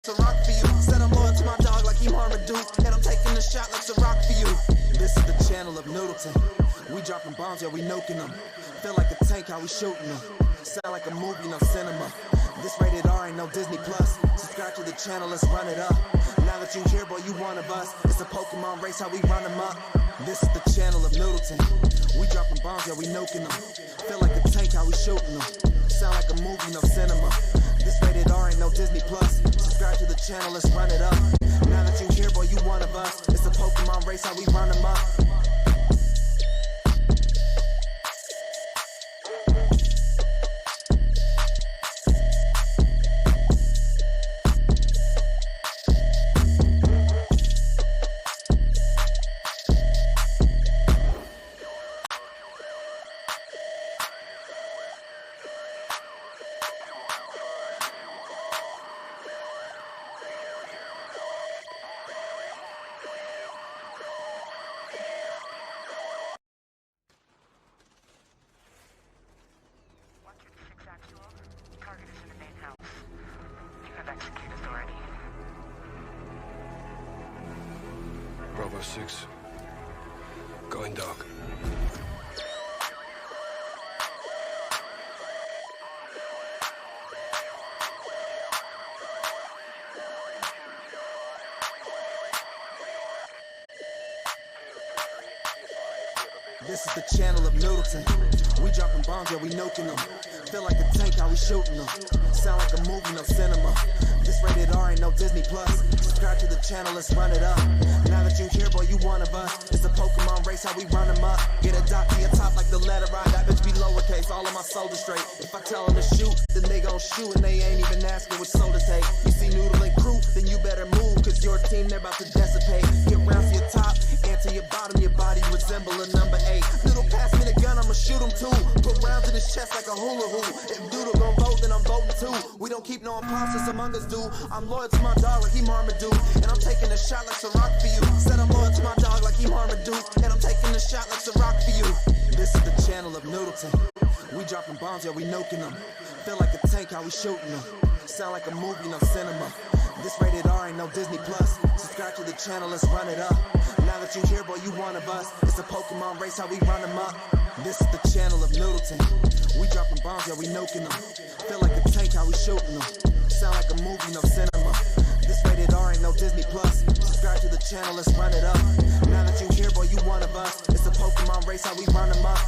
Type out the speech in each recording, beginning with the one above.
to rock for you. Said I'm loyal to my dog like he Marmaduke, and I'm taking a shot like to rock for you. This is the channel of Noodleton. We dropping bombs, yeah, we nuking them. Feel like a tank, how we shooting them. Sound like a movie, no cinema. This rated R ain't no Disney Plus. Subscribe to the channel, let's run it up. Now that you here, boy, you one of us. It's a Pokemon race, how we run them up. This is the channel of Noodleton. We dropping bombs, yeah, we nuking them. Feel like a tank, how we shooting them. Sound like a movie, no cinema. This rated R ain't no Disney Plus. Subscribe to the channel, let's run it up. Now that you here, boy, you one of us. It's a Pokemon race, how we run them up. Target is in the main house. You have execute authority. Bravo 6. Going dark. This is the channel of Noodleton. We dropping bombs, yeah, we nuking them. Feel like a tank, how we shooting them. Sound like a movie, no cinema. This rated R ain't no Disney Plus. Subscribe to the channel, let's run it up. Now that you here, boy, you one of us. It's a Pokemon race, how we run them up. Get a dot to your top like the letter I. That bitch be lowercase, all of my soldiers straight. If I tell them to shoot, then they gon' shoot, and they ain't even asking which soul to take. You see Noodle and crew, then you better move, cause your team, they're about to dissipate. Get round to your top, and to your bottom, your body resemble a number 8. Noodle, pass me the gun, I'ma shoot him too. Put rounds in his chest like a hula hoop. If Doodle gon' vote, then I'm voting too. We don't keep no imposters among us, do. I'm loyal to my dog like he Marmaduke, and I'm taking a shot like Ciroc for you. Said I'm loyal to my dog like he Marmaduke, and I'm taking a shot like Ciroc for you. This is the channel of Noodleton. We dropping bombs, yeah, we nuking them. Feel like a tank, how we shooting them. Sound like a movie, no cinema. This rated R ain't no Disney Plus. Subscribe to the channel, let's run it up. Now that you here, boy, you one of us. It's a Pokemon race, how we run them up. This is the channel of Noodleton. We dropping bombs, yeah, we nuking them. Feel like a tank, how we shooting them. Sound like a movie, no cinema. This rated R ain't no Disney Plus. Subscribe to the channel, let's run it up. Now that you here, boy, you one of us. It's a Pokemon race, how we run them up.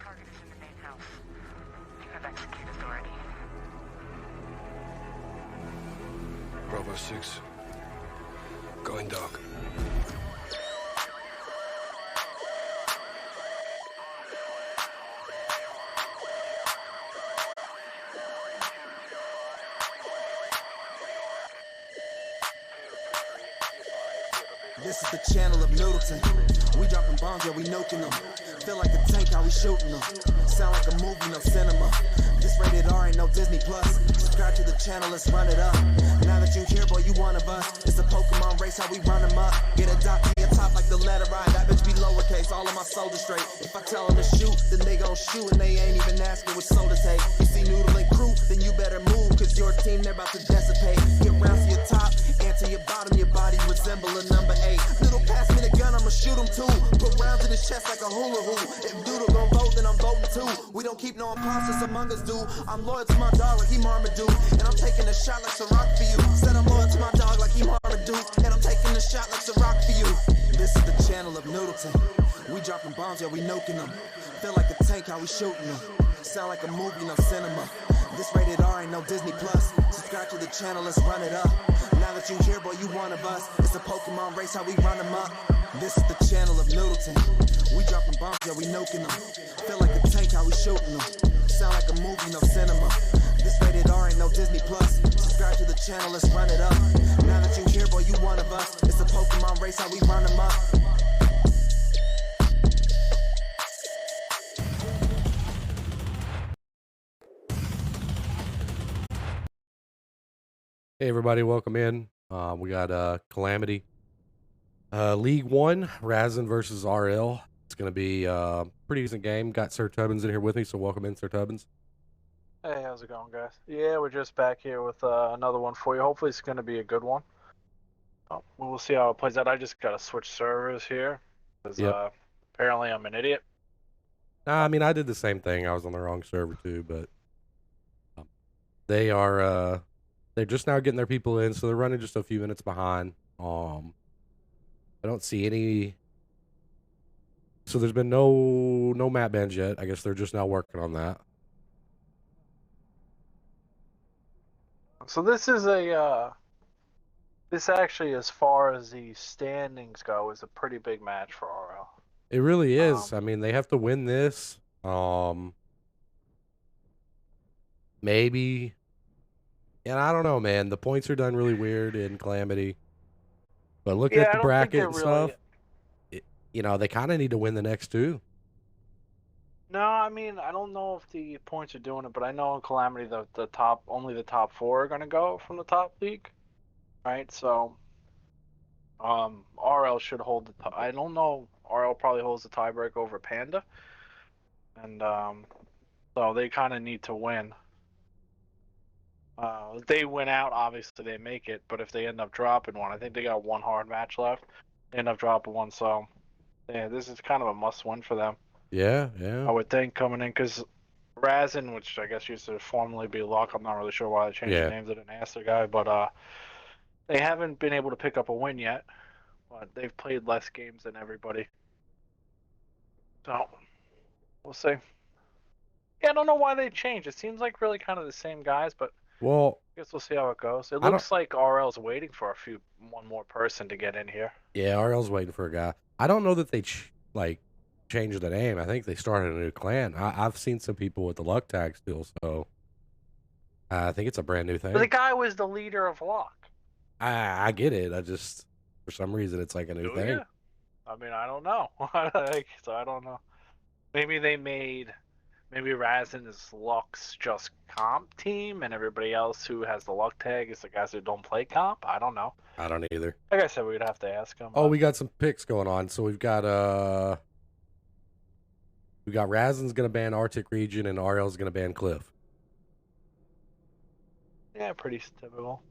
Target is in the main house. You have execute authority. Bravo 6. Going dark. This is the channel of Noodleton. We dropping bombs, yeah, we nuking them. Feel like a tank, how we shooting them. Sound like a movie, no cinema. This rated R ain't no Disney Plus. Subscribe to the channel, let's run it up. Now that you here, boy, you one of us. It's a Pokemon race, how we run them up. Get a dot to your top like the letter I. That bitch be lowercase, all of my soldiers straight. If I tell them to shoot, then they gon' shoot, and they ain't even asking which soul to take. You see Noodle and crew, then you better move, cause your team, they're about to dissipate. Get round to your top, and to your bottom, your body resemble a number 8. Noodle, pass me the gun, I'ma shoot him too. Put rounds in his chest like a hula hoop. If Doodle gon' vote, then I'm voting too. We don't keep no imposters among us, do. I'm loyal to my dog like he Marmaduke, and I'm taking a shot like Ciroc for you. Said I'm loyal to my dog like he Marmaduke, and I'm taking a shot like Ciroc for you. This is the channel of Noodleton. We dropping bombs, yeah, we nuking them. Feel like a tank, how we shooting them. Sound like a movie, no cinema. This rated R ain't no Disney Plus. Subscribe to the channel, let's run it up. Now that you here, boy, you one of us. It's a Pokemon race, how we run them up. This is the channel of Middleton. We dropping bombs, yeah, we nuking them. Feel like a tank, how we shooting them. Sound like a movie, no cinema. This rated R ain't no Disney Plus. Subscribe to the channel, let's run it up. Now that you here, boy, you one of us. It's a Pokemon race, how we run them up. Hey everybody, welcome in. We got Calamity. League 1, Razin versus RL. It's gonna be a pretty decent game. Got Sir Tubbins in here with me, so welcome in, Sir Tubbins. Hey, how's it going, guys? Yeah, we're just back here with another one for you. Hopefully it's going to be a good one. We'll see how it plays out. I just got to switch servers here because apparently I'm an idiot. Nah, I mean, I did the same thing. I was on the wrong server too, but they are they're just now getting their people in, so they're running just a few minutes behind. I don't see any. So there's been no map bans yet. I guess they're just now working on that. So this is this actually, as far as the standings go, is a pretty big match for RL. It really is. I mean, they have to win this. Maybe. And I don't know, man. The points are done really weird in Calamity. But looking at the bracket and stuff, you know, they kind of need to win the next two. No, I mean, I don't know if the points are doing it, but I know in Calamity only the top 4 are going to go from the top league, right? So, RL should hold the. I don't know. RL probably holds the tiebreak over Panda, and so they kind of need to win. If they win out, obviously they make it. But if they end up dropping one, I think they got one hard match left. They end up dropping one, so yeah, this is kind of a must-win for them. Yeah. I would think coming in because Razin, which I guess used to formerly be Luck, I'm not really sure why they changed the names. I didn't ask the guy, but they haven't been able to pick up a win yet. But they've played less games than everybody, so we'll see. Yeah, I don't know why they changed. It seems like really kind of the same guys, but Well, I guess we'll see how it goes. It looks like RL's waiting for one more person to get in here. Yeah, RL's waiting for a guy. I don't know that they changed the name. I think they started a new clan. I've seen some people with the Luck tag still, so I think it's a brand new thing. But the guy was the leader of Luck. I get it. I just, for some reason, it's like a new thing. Yeah. I mean, I don't know. So I don't know. Maybe Razin is Luck's just comp team, and everybody else who has the Luck tag is the guys who don't play comp. I don't know. I don't either. Like I said, we'd have to ask them. Oh, we got some picks going on. So we've got Razin's gonna ban Arctic region and RL's gonna ban Cliff. Yeah, pretty typical.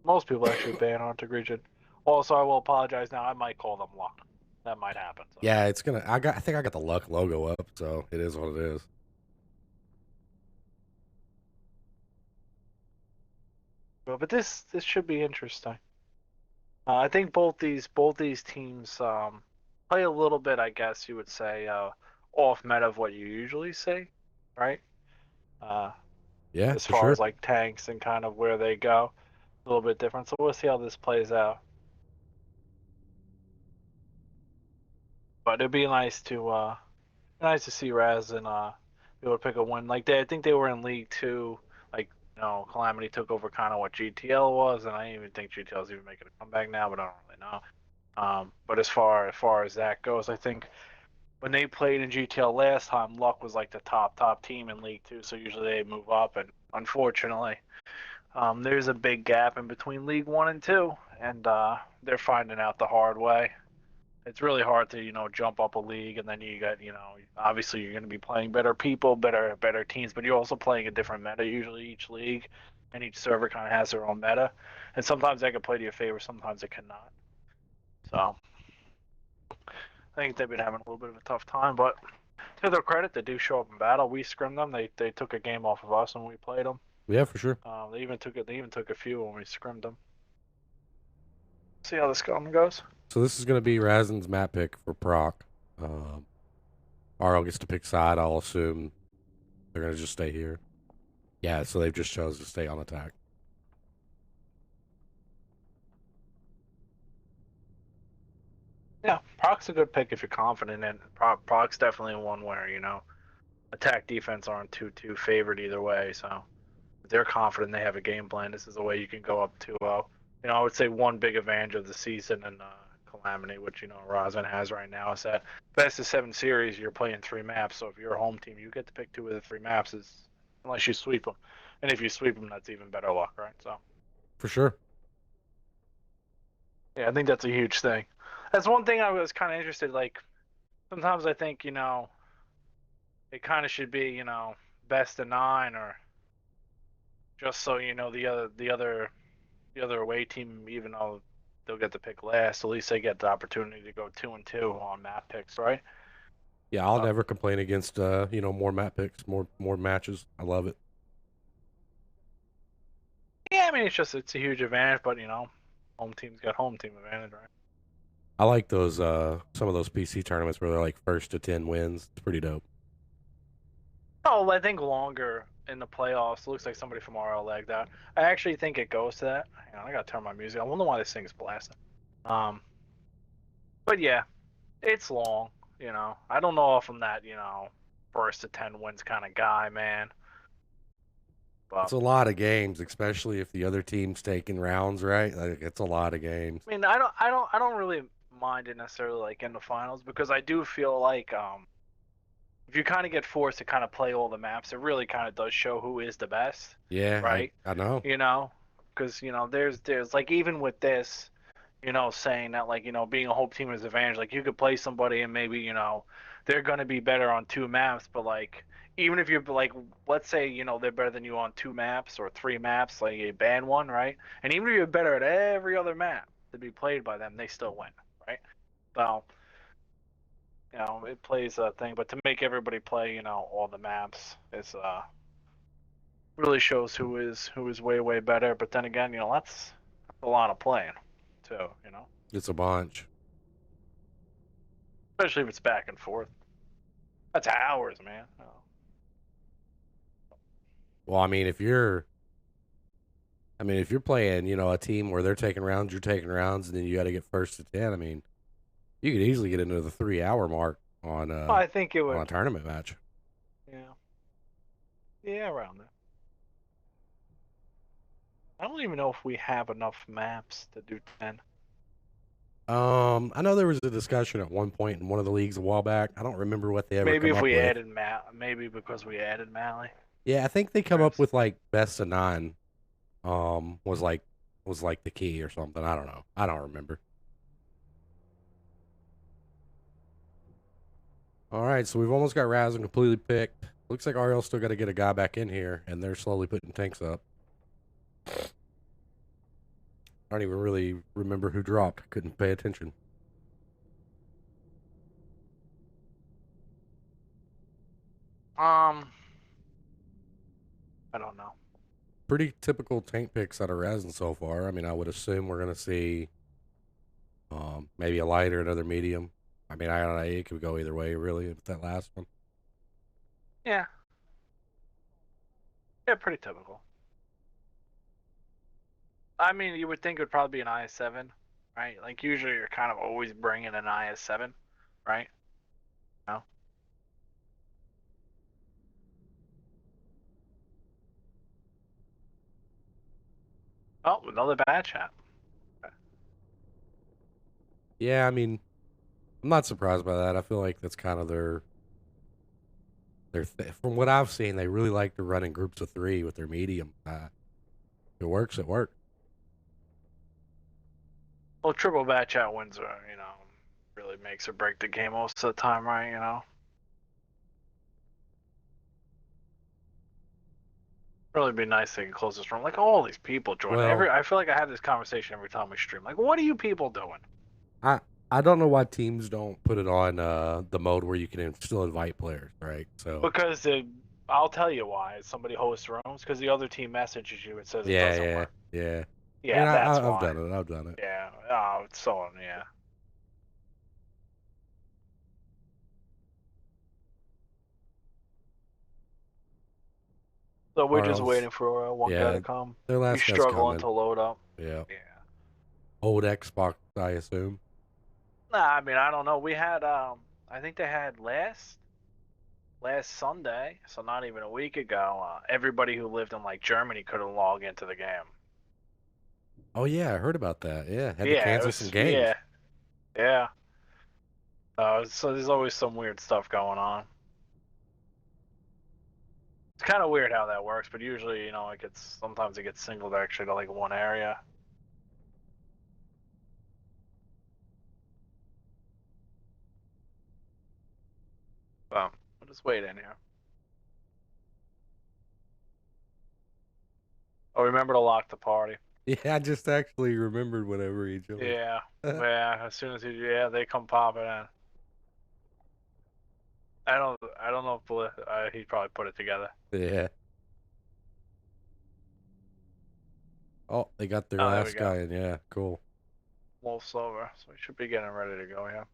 Most people actually ban Arctic region. Also, I will apologize now. I might call them Luck. That might happen. So. Yeah, it's gonna. I think I got the Luck logo up, so it is what it is. But this should be interesting. I think both these teams play a little bit, I guess you would say, off meta of what you usually see, right? Yeah, as far as like tanks and kind of where they go, a little bit different. So we'll see how this plays out. But it'd be nice to see Razin be able to pick a win. Like I think they were in League 2. Like Calamity took over kind of what GTL was, and I didn't even think GTL is even making a comeback now, but I don't really know. But as far as that goes, I think when they played in GTL last time, Luck was like the top team in League 2, so usually they move up, and unfortunately, there's a big gap in between League 1 and 2, and they're finding out the hard way. It's really hard to, jump up a league, and then you got, obviously you're going to be playing better people, better teams, but you're also playing a different meta usually each league, and each server kind of has their own meta, and sometimes that can play to your favor, sometimes it cannot. So I think they've been having a little bit of a tough time, but to their credit, they do show up in battle. We scrimmed them. They took a game off of us when we played them. Yeah, for sure. They even took a few when we scrimmed them. See how this game goes. So this is going to be Razin's map pick for Proc. RL gets to pick side. I'll assume they're going to just stay here. Yeah, so they've just chose to stay on attack. Yeah, Proc's a good pick if you're confident in it. Proc's definitely one where, attack defense aren't too favored either way. So if they're confident they have a game plan, this is a way you can go up 2-0. I would say one big advantage of the season and Calamity, which Razin has right now, is that best of 7 series you're playing 3 maps. So if you're a home team, you get to pick 2 of the 3 maps, unless you sweep them, and if you sweep them, that's even better luck, right? So For sure. yeah, I think that's a huge thing. That's one thing I was kind of interested. Like sometimes I think it kind of should be best of 9, or just so the other away team, even though they'll get to pick last, at least they get the opportunity to go 2-2 on map picks, right? Yeah, I'll never complain against more map picks, more matches. I love it. Yeah, I mean it's a huge advantage, but home team's got home team advantage, right? I like those some of those PC tournaments where they're like first to 10 wins. It's pretty dope. Oh, I think longer in the playoffs. It looks like somebody from RL lagged out. I actually think it goes to that. Hang on, I gotta turn my music. I wonder why this thing's blasting. But yeah, it's long. I don't know if I'm that first to 10 wins kind of guy, man. But It's a lot of games, especially if the other team's taking rounds, right? Like it's a lot of games. I mean, I don't really mind it necessarily like in the finals, because I do feel like if you kind of get forced to kind of play all the maps, it really kind of does show who is the best. Yeah, Right. I know. Because there's like, even with this, saying that like being a home team is an advantage. Like you could play somebody and maybe they're gonna be better on 2 maps, but like even if you're like, let's say they're better than you on 2 maps or 3 maps, like you ban one, right? And even if you're better at every other map to be played by them, they still win, right? So it plays a thing, but to make everybody play all the maps is really shows who is way better. But then again, that's a lot of playing too, It's a bunch. especially if it's back and forth. That's hours, man. Oh. Well, I mean, if you're playing, a team where they're taking rounds, you're taking rounds, and then you got to get first to 10. I mean, you could easily get into the 3-hour mark on I think it on a would. tournament match. Yeah, around there. I don't even know if we have enough maps to do 10. I know there was a discussion at one point in one of the leagues a while back. I don't remember what they ever Maybe come if up we with. added maybe because we added Mally. Yeah, I think they come up with like best of 9. Was like the key or something. I don't know. I don't remember. All right, so we've almost got Razin completely picked. Looks like RL still got to get a guy back in here, and they're slowly putting tanks up. I don't even really remember who dropped. Couldn't pay attention. I don't know. Pretty typical tank picks out of Razin so far. I mean, I would assume we're gonna see maybe a light or another medium. I mean, I don't know. It could go either way, really, with that last one. Yeah. Yeah, pretty typical. I mean, you would think it would probably be an IS-7, right? Like usually you're kind of always bringing an IS-7, right? No. Oh, another bad chat. Yeah, I mean, I'm not surprised by that. I feel like that's kind of their from what I've seen, they really like to run in groups of 3 with their medium. If it works, it works. Well, triple bad chat wins are, really makes or break the game most of the time, right? Really be nice if they can close this room. Like all these people join. Well- I feel like I have this conversation every time we stream. Like, what are you people doing? I don't know why teams don't put it on the mode where you can still invite players, right? So Because I'll tell you why. Somebody hosts rooms because the other team messages you and says it doesn't work. yeah. Yeah, And that's I've why. done it. I've done it. Yeah. Oh, it's so yeah. So we're just Charles. waiting for one guy Yeah, to come. Their last He's guy's struggling coming. to load up. Yeah. Yeah. Old Xbox, I assume. Nah, I mean, I don't know. We had I think they had last Sunday, so not even a week ago. Everybody who lived in like Germany couldn't log into the game. Oh yeah, I heard about that. Yeah, had to Yeah, it cancel some was. games. Yeah, yeah. So there's always some weird stuff going on. It's kind of weird how that works, but usually, sometimes it gets singled actually to like one area. So we'll just wait in here. Oh, remember to lock the party. Yeah, I just actually remembered whenever he joined. Yeah, yeah. As soon as they come popping in. I don't know if he probably put it together. Yeah. Oh, they got their Oh, there we last go. guy in. Yeah, cool. Wolf's over, so we should be getting ready to go here.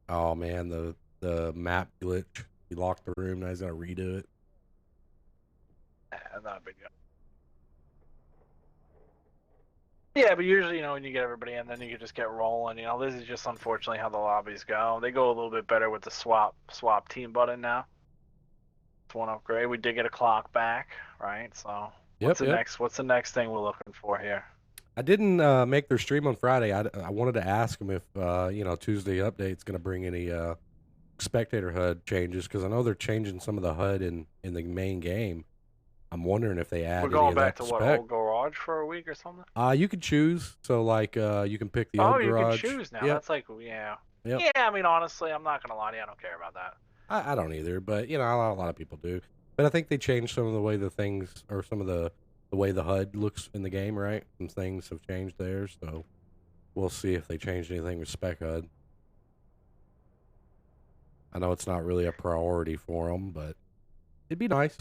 Oh man, the map glitch. He locked the room. Now he's gotta redo it. Not a big deal. Yeah, but usually, when you get everybody in, then you can just get rolling. This is just unfortunately how the lobbies go. They go a little bit better with the swap team button now. It's one upgrade. We did get a clock back, right? So what's the next thing we're looking for here? I didn't make their stream on Friday. I wanted to ask them if Tuesday update's gonna bring any spectator HUD changes, because I know they're changing some of the HUD in the main game. I'm wondering if they add. We're going back to what, old garage for a week or something. You could choose. So like you can pick the old garage. You can choose now. Yep. That's like yeah. Yep. Yeah, I mean honestly, I'm not gonna lie to you, I don't care about that. I don't either, but a lot of people do. But I think they changed some of the way some of the way the HUD looks in the game, right? Some things have changed there, so we'll see if they changed anything with spec HUD. I know it's not really a priority for them, but it'd be nice.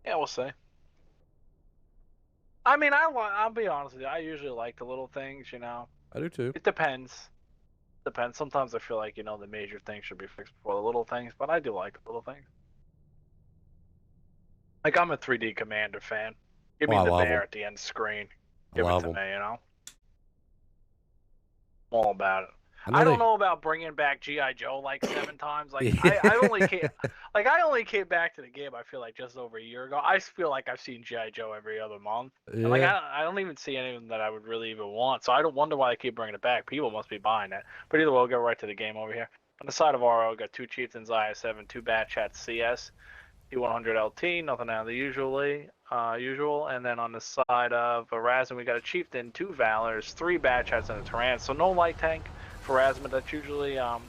Yeah, we'll see. I mean, I'll be honest with you. I usually like the little things, I do too. It depends. Sometimes I feel like, the major things should be fixed before the little things, but I do like the little things. Like, I'm a 3D Commander fan. Give me the bear at the end screen. Give it to me, I'm all about it. I don't know about bringing back G.I. Joe like 7 times. Like I only came back to the game. I feel like just over a year ago. I feel like I've seen G.I. Joe every other month. Yeah. And I don't even see anything that I would really even want. So I don't wonder why they keep bringing it back. People must be buying it. But either way, we'll go right to the game over here. On the side of RO, got 2 Chieftains IS7, 2 Bat Chats CS, T100 LT, nothing out of the usual. And then on the side of RAZIN, we got a Chieftain, 2 Valors, 3 Bat Chats, and a Tyrant. So no light tank for RAZIN. That's usually on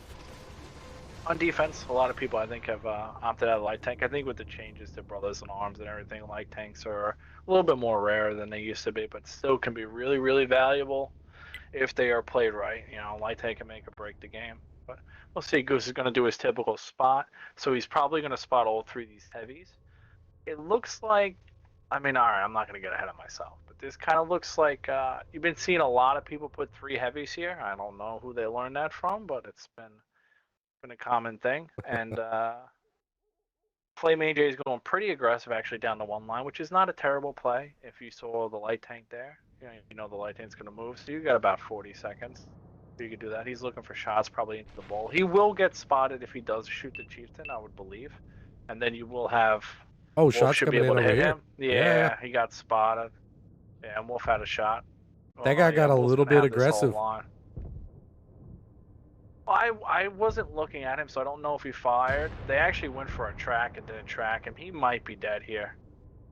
defense. A lot of people, I think, have opted out of light tank. I think with the changes to Brothers in Arms and everything, light tanks are a little bit more rare than they used to be, but still can be really, really valuable if they are played right. Light tank can make or break the game. But we'll see. Goose is going to do his typical spot, so he's probably going to spot all 3 of these heavies. It looks like, all right, I'm not going to get ahead of myself, but this kind of looks like you've been seeing a lot of people put 3 heavies here. I don't know who they learned that from, but it's been a common thing. And Flame AJ is going pretty aggressive actually down the 1 line, which is not a terrible play if you saw the light tank there. The light tank's going to move, so you got about 40 seconds. You could do that. He's looking for shots probably into the ball. He will get spotted if he does shoot the Chieftain, I would believe. And then you will have... Oh, Shots should be able to hit him. Yeah, he got spotted. Yeah, and Wolf had a shot. That guy got a little bit aggressive. I wasn't looking at him, so I don't know if he fired. They actually went for a track and didn't track him. He might be dead here.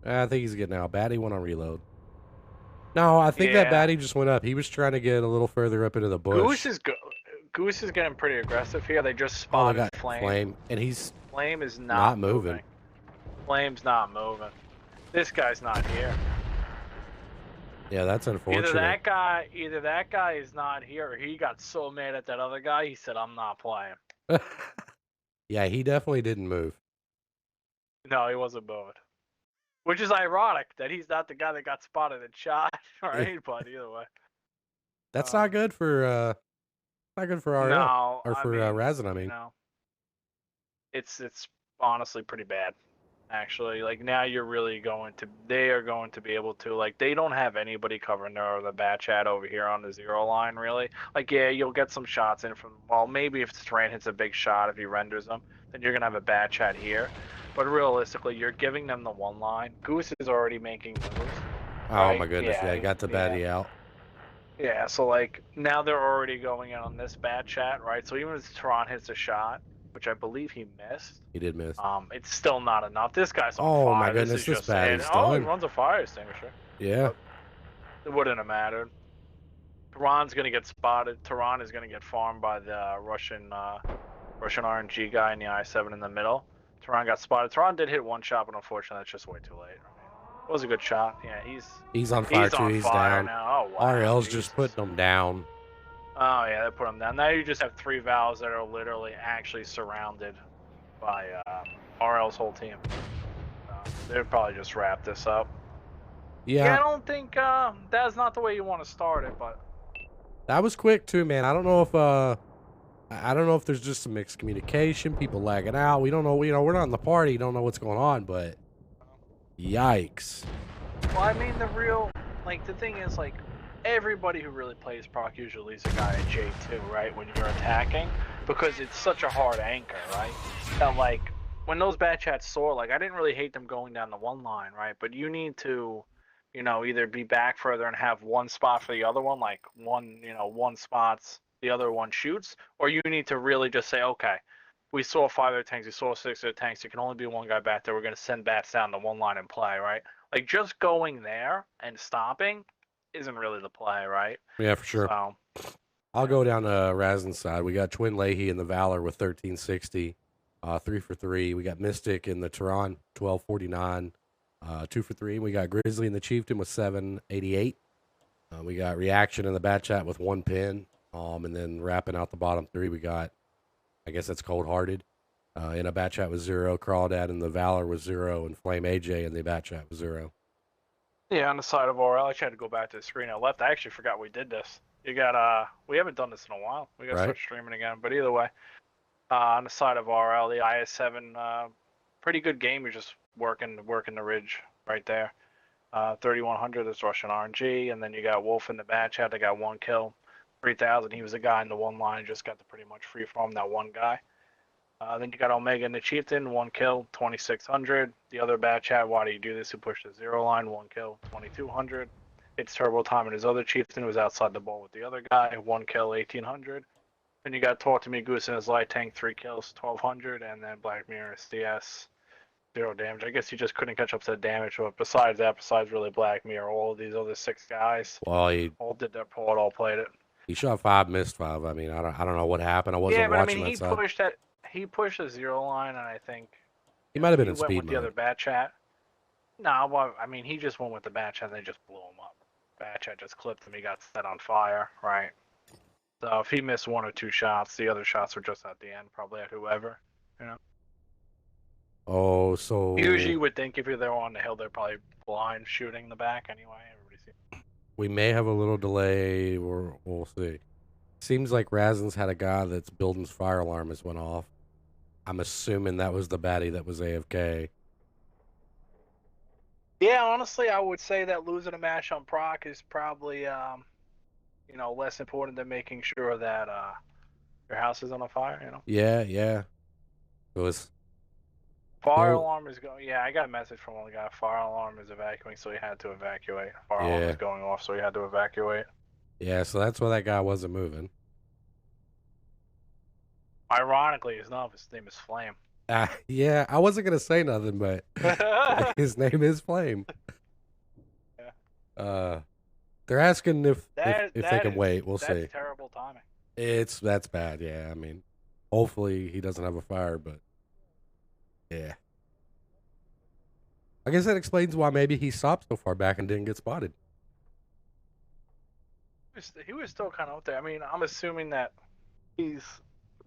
I think he's getting out. Batty went on reload. No, I think that Batty just went up. He was trying to get a little further up into the bush. Goose is getting pretty aggressive here. They just spotted Flame. And he's... Flame is not moving. Flame's not moving. This guy's not here. Yeah, that's unfortunate. Either that guy is not here, or he got so mad at that other guy, he said, "I'm not playing." Yeah, he definitely didn't move. No, he wasn't moving. Which is ironic that he's not the guy that got spotted and shot, right? But either way, that's not good for RL. No, or for RAZIN. I mean, it's honestly pretty bad. Actually, like now you're really they are going to be able to, like, they don't have anybody covering the bat chat over here on the zero line, really. Like, yeah, you'll get some shots in from, well, maybe if Terrain hits a big shot, if he renders them, then you're going to have a bat chat here. But realistically, you're giving them the one line. Goose is already making moves. Oh Right? my goodness, yeah, he got the baddie out. Yeah, so like now they're already going in on this bat chat, right? So even if Tehran hits a shot, which I believe he missed, He did miss. it's still not enough. This guy's on Oh fire. my goodness, This is this just and baddie's oh, he done. runs a fire extinguisher. Yeah. But it wouldn't have mattered. Tehran's gonna get spotted. Tehran is gonna get farmed by the Russian RNG guy in the I-7 in the middle. Tehran got spotted. Tehran did hit one shot, but unfortunately that's just way too late. It was a good shot. Yeah, he's on fire too. He's down. Now. Oh wow. RL's Jesus. just putting him down. Oh yeah, they put him down. Now you just have 3 valves that are literally actually surrounded by RL's whole team. They'll probably just wrap this up. Yeah. I don't think that's not the way you want to start it, but that was quick too, man. I don't know if there's just some mixed communication, people lagging out. We don't know. We're not in the party. Don't know what's going on, but yikes. well, I mean the thing is, like, everybody who really plays proc usually is a guy at J2, right? When you're attacking, because it's such a hard anchor, right? That like when those bat chats soar, like I didn't really hate them going down the one line, right? But you need to, either be back further and have one spot for the other one, like one spot's the other one shoots, or you need to really just say, okay, we saw 5 of their tanks, we saw 6 of their tanks, there can only be one guy back there, we're going to send bats down the one line and play, right? Like just going there and stopping isn't really the play, right? Yeah, for sure. So, I'll go down to Razin's side. We got Twin Leahy in the Valor with 1360, 3 for 3. We got Mystic in the Tehran, 1249, 2 for 3. We got Grizzly in the Chieftain with 788. We got Reaction in the Bat Chat with 1 pin. And then wrapping out the bottom 3, we got, I guess that's Cold Hearted. In a Bat Chat with 0. Crawdad in the Valor was 0. And Flame AJ in the Bat Chat was 0. yeah, on the side of RL, I tried to go back to the screen I left. I actually forgot we did this. You got we haven't done this in a while. We got to start streaming again. But either way, on the side of RL, the IS-7, pretty good game. You're just working the ridge right there. 3100 is Russian RNG, and then you got Wolf in the Bat Chat. They got 1 kill. 3000. He was a guy in the one line. Just got to pretty much free farm that one guy. Then you got Omega in the Chieftain, 1 kill, 2600. The other Bat Chat, why do you do this? Who pushed the 0 line, 1 kill, 2200. It's Turbo Time and his other Chieftain was outside the ball with the other guy, 1 kill, 1800. Then you got Talk to Me Goose in his light tank, 3 kills, 1200. And then Black Mirror SDS, 0 damage. I guess he just couldn't catch up to the damage. But besides that, besides really Black Mirror, all of these other 6 guys, well, he all did their part, all played it. He shot 5, missed 5. I mean, I don't know what happened. I wasn't watching that side. He pushed the 0 line, and I think he might have been in speed with mode. The other Bat Chat. No, well, I mean, he just went with the Bat Chat, and they just blew him up. Bat Chat just clipped him. He got set on fire, right? So if he missed 1 or 2 shots, the other shots were just at the end, probably at whoever, Oh, so usually you would think if you're there on the hill, they're probably blind shooting in the back anyway. We may have a little delay, or we'll see. Seems like Razin's had a guy that's building his fire alarm has went off. I'm assuming that was the baddie that was AFK. Yeah, honestly, I would say that losing a match on proc is probably, less important than making sure that your house is on fire. Yeah. It was. Fire alarm is going. Yeah, I got a message from one guy. Fire alarm is evacuating, so he had to evacuate. Fire alarm is going off, so he had to evacuate. Yeah, so that's why that guy wasn't moving. Ironically, his name is Flame. Yeah, I wasn't gonna say nothing, but his name is Flame. Yeah. They're asking if they can wait. We'll see. That's terrible timing. That's bad. Yeah, I mean, hopefully he doesn't have a fire, but yeah. I guess that explains why maybe he stopped so far back and didn't get spotted. He was still kind of out there. I mean, I'm assuming that he's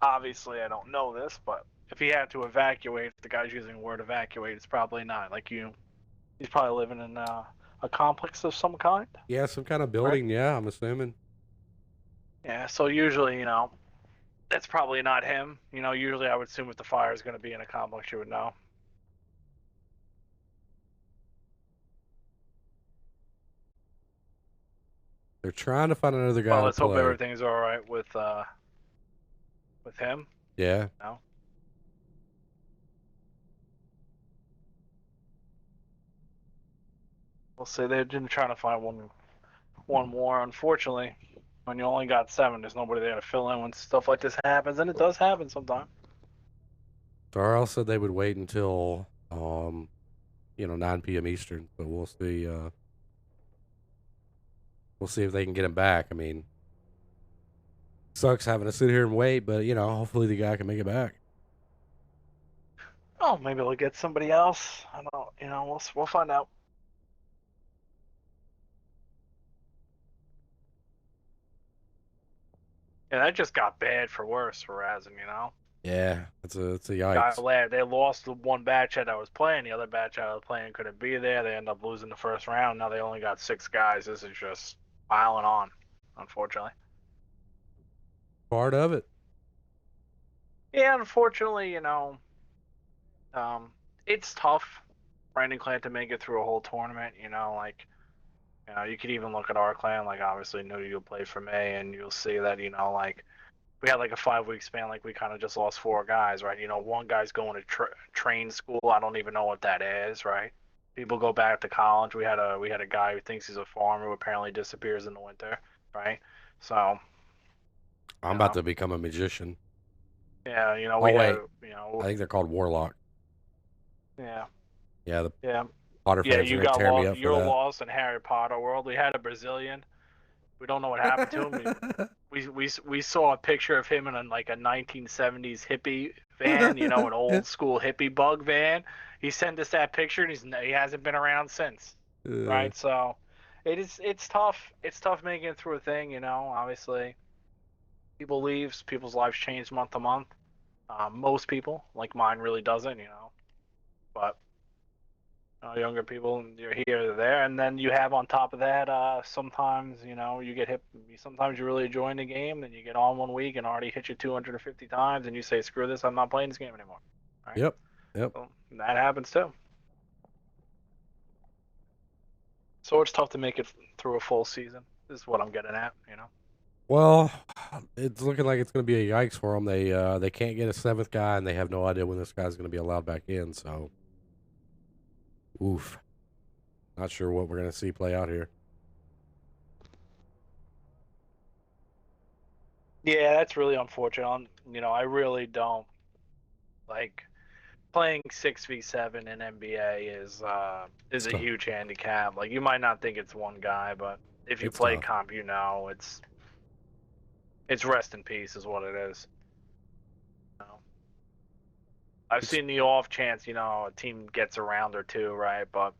obviously, I don't know this, but if he had to evacuate, if the guy's using the word evacuate, it's probably not like he's probably living in a complex of some kind. Yeah, some kind of building. Right? Yeah, I'm assuming. Yeah, so usually, that's probably not him. Usually I would assume if the fire is going to be in a complex, you would know. They're trying to find another guy Well, to let's hope play. everything's all right with him. Yeah. No. We'll see. They're just trying to find one more. Unfortunately, when you only got 7, there's nobody there to fill in when stuff like this happens, and it does happen sometimes. Darrell said they would wait until 9 p.m. Eastern, but we'll see. We'll see if they can get him back. I mean, sucks having to sit here and wait, but hopefully the guy can make it back. Oh, maybe they'll get somebody else. I don't. We'll find out. Yeah, that just got bad for worse for Razin, Yeah, it's a Guy yikes. led. They lost the one batch that I was playing. The other batch I was playing couldn't be there. They end up losing the first round. Now they only got 6 guys. This is just piling on, unfortunately. Part of it. Yeah, unfortunately, it's tough for any clan to make it through a whole tournament. You could even look at our clan. Like, obviously, New you'll play for me, and you'll see that, like, we had like a 5-week span. Like, we kind of just lost 4 guys, right? One guy's going to train school. I don't even know what that is, right? People go back to college. We had a guy who thinks he's a farmer who apparently disappears in the winter, right? So, I'm about to become a magician. yeah, Oh, we wait. have, I think they're called Warlock. yeah, Yeah, the yeah. Potter Yeah, fans you are going to got tear me lost. up for You're that. lost in Harry Potter world. We had a Brazilian. We don't know what happened to him. We saw a picture of him in a 1970s hippie van, an old school hippie bug van. He sent us that picture, and he hasn't been around since. Right? So, it's tough. It's tough making it through a thing. Obviously, people leaves, people's lives change month to month. Most people, like mine, really doesn't. But younger people, you're here or there, and then you have on top of that, sometimes you get hit. Sometimes you're really enjoying the game, and you get on one week and already hit you 250 times, and you say, "Screw this, I'm not playing this game anymore." Right? Yep. So that happens too. So it's tough to make it through a full season. This is what I'm getting at. Well, it's looking like it's going to be a yikes for them. They can't get a 7th guy, and they have no idea when this guy's going to be allowed back in. So, oof. Not sure what we're going to see play out here. Yeah, that's really unfortunate. I really don't like playing 6v7 in MBA is a tough. huge handicap. Like, you might not think it's one guy, but if you It's play tough. comp, it's rest in peace is what it is. I've seen the off chance, a team gets a round or 2, right? But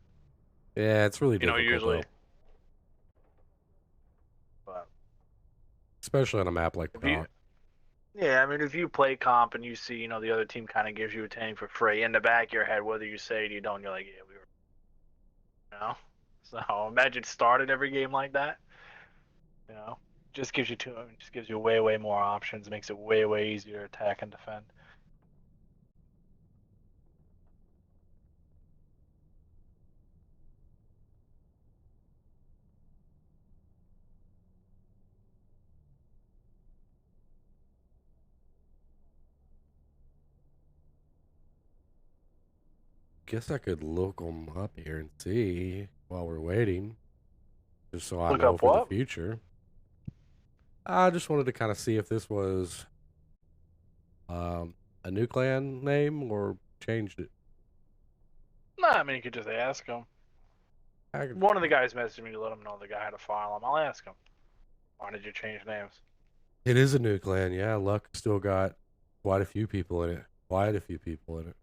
Yeah, it's really difficult, usually, though. but Especially on a map like if you, Doc. yeah, I mean, if you play comp and you see, the other team kind of gives you a tank for free, in the back of your head, whether you say it or you don't, you're like, yeah, we were, So imagine starting every game like that. Just gives you way, way more options, makes it way, way easier to attack and defend. Guess I could look them up here and see while we're waiting, just so I Look know up for the what? future. I just wanted to kind of see if this was a new clan name or changed it. Nah, I mean, you could just ask him. I could, One of the guys messaged me to let him know the guy had to file him. I'll ask him. Why did you change names? it is a new clan, yeah. Luck still got quite a few people in it. Quite a few people in it.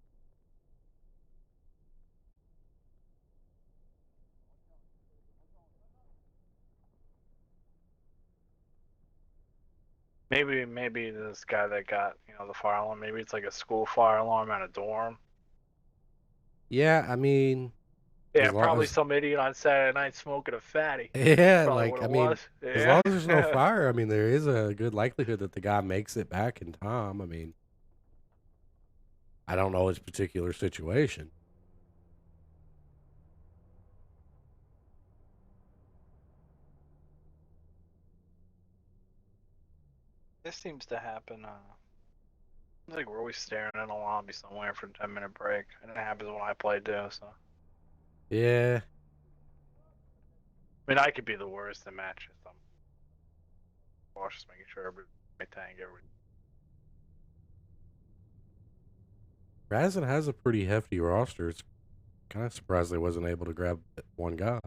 Maybe this guy that got the fire alarm. Maybe it's like a school fire alarm at a dorm. Yeah, I mean, Yeah, as long probably as some idiot on Saturday night smoking a fatty. yeah, Probably like what I it mean, was. as Yeah. long as there's no fire, I mean, there is a good likelihood that the guy makes it back in time. I mean, I don't know his particular situation. This seems to happen. It's like we're always staring in a lobby somewhere for a 10-minute break, and it happens when I play too. So Yeah. I mean, I could be the worst in matches. I'm cautious, making sure everybody tank everybody. Razin has a pretty hefty roster. It's kind of surprised they wasn't able to grab one guy.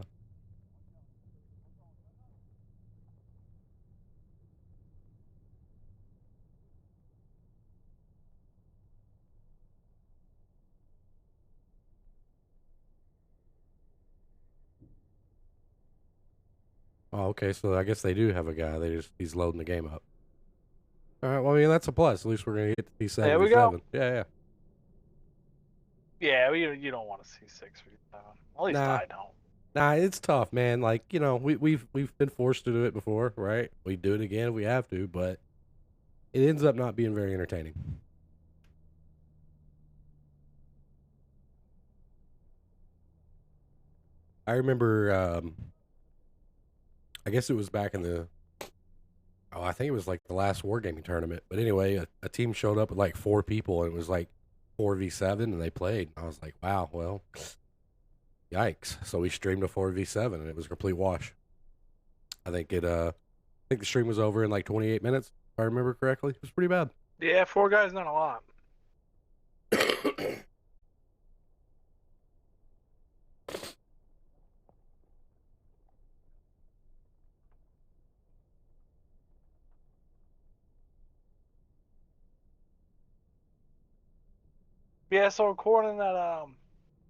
Oh, okay. So I guess they do have a guy. He's loading the game up. All right. Well, I mean that's a plus. At least we're gonna get to see There we go. 77. Yeah. Yeah, you don't want to see 6v7. At least Nah. I don't. Nah, it's tough, man. Like, you know, we've been forced to do it before, right? We do it again if we have to, but it ends up not being very entertaining. I remember, I guess it was back in I think it was like the last Wargaming tournament. But anyway, a team showed up with like 4 people, and it was like 4v7, and they played. I was like, wow, well, yikes. So we streamed a 4v7, and it was a complete wash. I think the stream was over in like 28 minutes, if I remember correctly. It was pretty bad. Yeah, 4 guys, not a lot. Yeah, so according to that,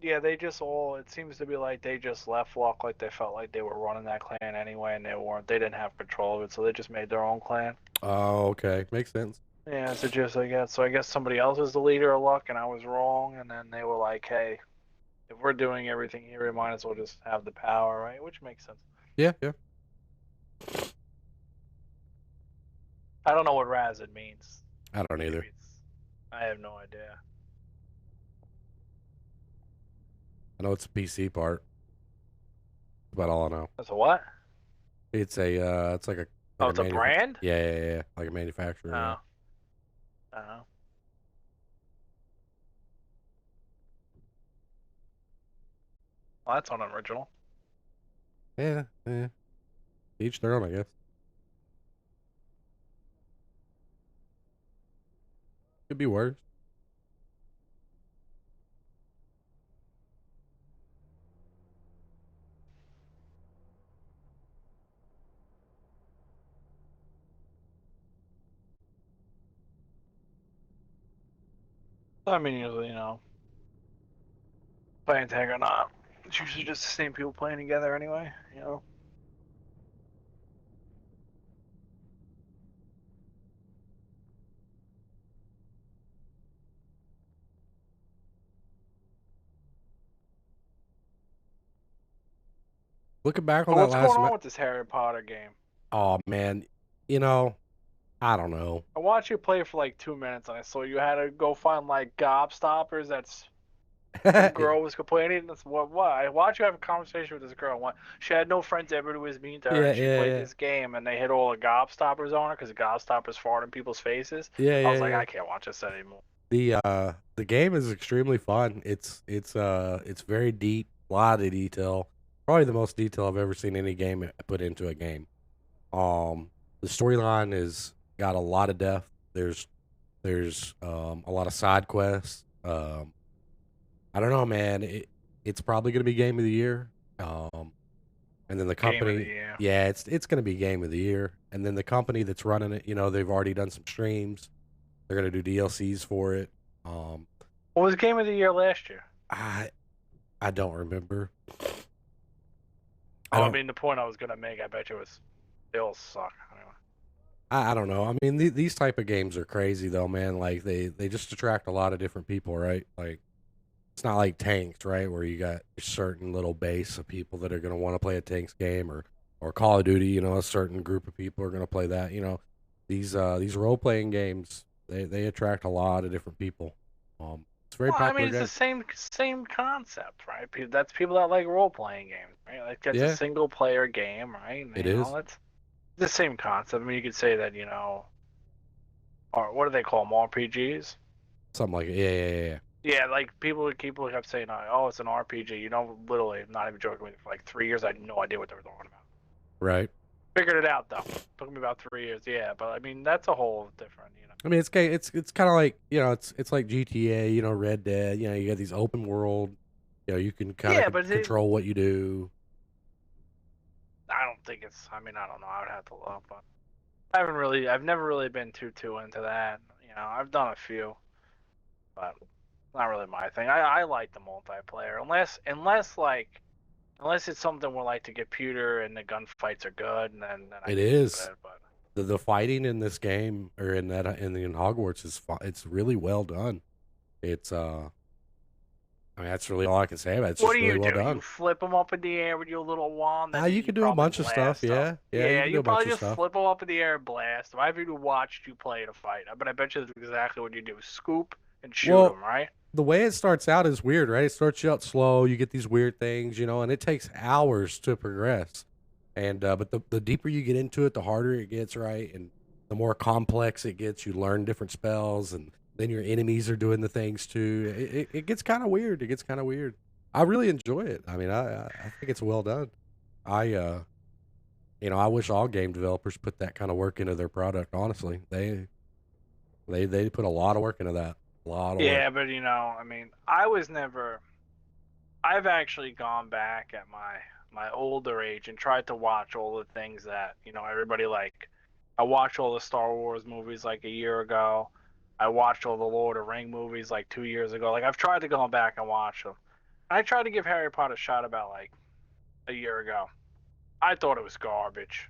yeah, they just all, it seems to be like they just left Luck, like they felt like they were running that clan anyway, and they didn't have control of it, so they just made their own clan. Oh, okay. Makes sense. Yeah, so just, I guess somebody else is the leader of Luck, and I was wrong, and then they were like, hey, if we're doing everything here, we might as well just have the power, right? Which makes sense. Yeah. I don't know what Razin means. I don't either. I have no idea. I know it's a PC part. That's about all I know. That's a what? It's it's like a. Oh, it's a brand? Yeah. Like a manufacturer. No. Yeah. I don't know. Well, that's unoriginal. Yeah. Each their own, I guess. Could be worse. I mean, usually, playing tag or not, it's usually just the same people playing together anyway, Looking back on But that what's last going on with this Harry Potter game? Oh man, I don't know. I watched you play for like 2 minutes, and I saw you had to go find like gobstoppers. That's the girl was complaining. That's what? I watched you have a conversation with this girl. She had no friends. Everybody was mean to her. And she played this game, and they hit all the gobstoppers on her because the gobstoppers fart in people's faces. I was like, I can't watch this anymore. The game is extremely fun. It's very deep, a lot of detail. Probably the most detail I've ever seen any game put into a game. The storyline is got a lot of depth. There's a lot of side quests. I don't know, man. It's probably gonna be game of the year. And then the company, yeah, it's gonna be game of the year. And then the company that's running it, they've already done some streams. They're gonna do DLCs for it. What was game of the year last year? I don't remember. I mean, the point I was gonna make, I bet you was they all suck. Anyway. I don't know. I mean, these type of games are crazy though, man. Like they just attract a lot of different people, right? Like it's not like tanks, right? Where you got a certain little base of people that are gonna want to play a tanks game or Call of Duty. A certain group of people are gonna play that. These role playing games they attract a lot of different people. It's very popular. I mean, it's the same concept, right? That's people that like role playing games, right? Like that's a single player game, right? It is. It's the same concept. I mean, you could say that or what do they call them? RPGs. Something like it. Yeah, yeah, yeah, yeah. Yeah, like people kept saying, "Oh, it's an RPG." You know, literally, I'm not even joking with you. For like 3 years, I had no idea what they were talking about. Right. Figured it out though. Took me about 3 years. Yeah, but I mean, that's a whole different, you know. I mean, it's kind of like, you know, it's like GTA, you know, Red Dead. You know, you got these open world. You know, you can kind Yeah, of but control what you do. I don't think it's. I mean, I don't know. I would have to look, but I've never really been too into that. You know, I've done a few, but it's not really my thing. I like the multiplayer, unless it's something where like the computer and the gunfights are good, and then I It can do is it. But the fighting in this game or in Hogwarts is it's really well done. It's I mean, that's really all I can say about it. It's what just do really you well do? done. You flip them up in the air with your little wand, and then You you can do a probably bunch of stuff. blast them. Yeah, you Yeah, can do you a bunch probably of just stuff. flip them up in the air and blast them. I've even watched you play the fight, but I bet you that's exactly what you do: scoop and shoot Well, them, right? the way it starts out is weird, right? It starts you out slow. You get these weird things, you know, and it takes hours to progress. And but the deeper you get into it, the harder it gets, right? And the more complex it gets. You learn different spells, and then your enemies are doing the things too. It gets kind of weird. It gets kind of weird. I really enjoy it. I mean, I think it's well done. I you know, I wish all game developers put that kind of work into their product. Honestly, they put a lot of work into that. A lot of work. Yeah, but you know, I mean, I was never. I've actually gone back at my older age and tried to watch all the things that everybody like. I watched all the Star Wars movies like a year ago. I watched all the Lord of the Ring movies like 2 years ago. Like I've tried to go back and watch them. I tried to give Harry Potter a shot about like a year ago. I thought it was garbage.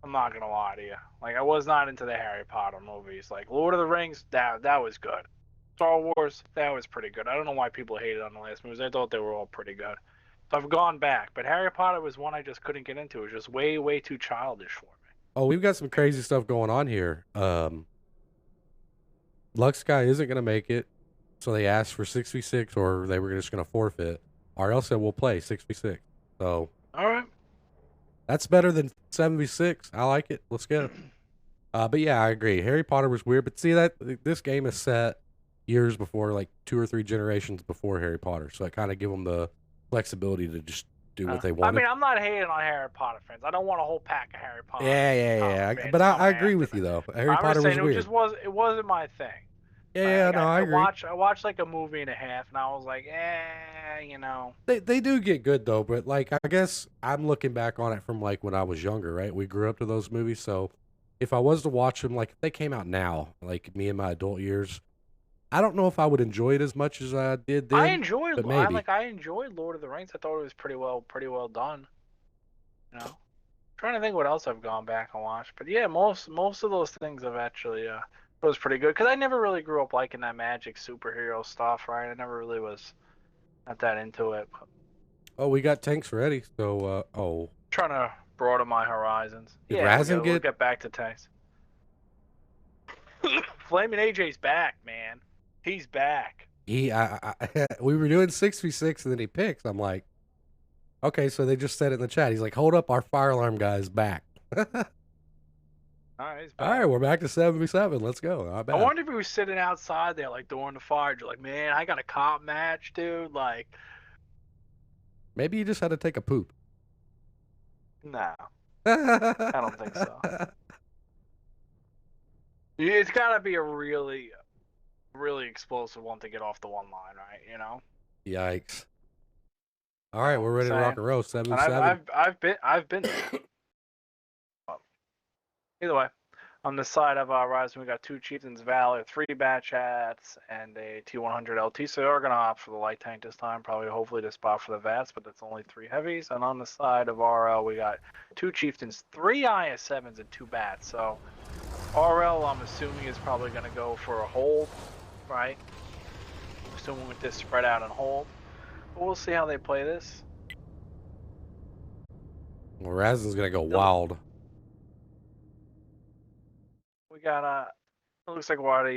I'm not gonna lie to you. Like I was not into the Harry Potter movies. Like Lord of the Rings, that was good. Star Wars, that was pretty good. I don't know why people hated on the last movies. I thought they were all pretty good. So I've gone back, but Harry Potter was one I just couldn't get into. It was just way too childish for me. Oh, we've got some crazy stuff going on here. Lux Sky isn't going to make it, so they asked for 6v6, or they were just going to forfeit. RL said we'll play 6v6. So All right. that's better than 7v6. I like it. Let's go. But yeah, I agree. Harry Potter was weird, but see that this game is set years before, like 2 or 3 generations before Harry Potter, so it kind of give them the flexibility to just do what they I want. mean, I'm not hating on Harry Potter fans. I don't want a whole pack of Harry Potter. Yeah. fans But I coming agree after with me. you though. Harry I'm Potter just was saying weird. it wasn't my thing. Yeah, no, I agree. I watched like a movie and a half, and I was like, you know. They do get good though, but like I guess I'm looking back on it from like when I was younger, right? We grew up to those movies, so if I was to watch them, like if they came out now, like me in my adult years, I don't know if I would enjoy it as much as I did then. But maybe. I enjoyed Lord of the Rings. I thought it was pretty well done. You know, trying to think what else I've gone back and watched, but yeah, most of those things have actually was pretty good because I never really grew up liking that magic superhero stuff, right? I never really was not that into it. But Oh, we got tanks ready. So, trying to broaden my horizons. Did Yeah, Razin we'll get? get back to tanks. Flaming AJ's back, man. He's back. We were doing 6v6 and then he picks. I'm like, okay, so they just said it in the chat. He's like, hold up, our fire alarm guy is back. All right, he's back. All right, we're back to 7v7. Let's go. Not I bad. wonder if he was sitting outside there, like during the fire. You're like, man, I got a cop match, dude. Like, Maybe he just had to take a poop. nah, I don't think so. It's got to be a really explosive one to get off the one line, right? You know. Yikes. All right, we're ready to rock and roll. 7v7. And I've been there. Either way, on the side of Ryzen, we got 2 Chieftains Valor, 3 Batch Hats, and a T100 LT. So they're gonna opt for the light tank this time. Probably, hopefully, to spot for the Vats, but that's only 3 heavies. And on the side of RL, we got 2 Chieftains, 3 IS7s, and 2 Bats. So RL, I'm assuming, is probably gonna go for a hold, right? Assuming with this spread out and hold. But we'll see how they play this. Well, Razin's going to go wild. We got it looks like why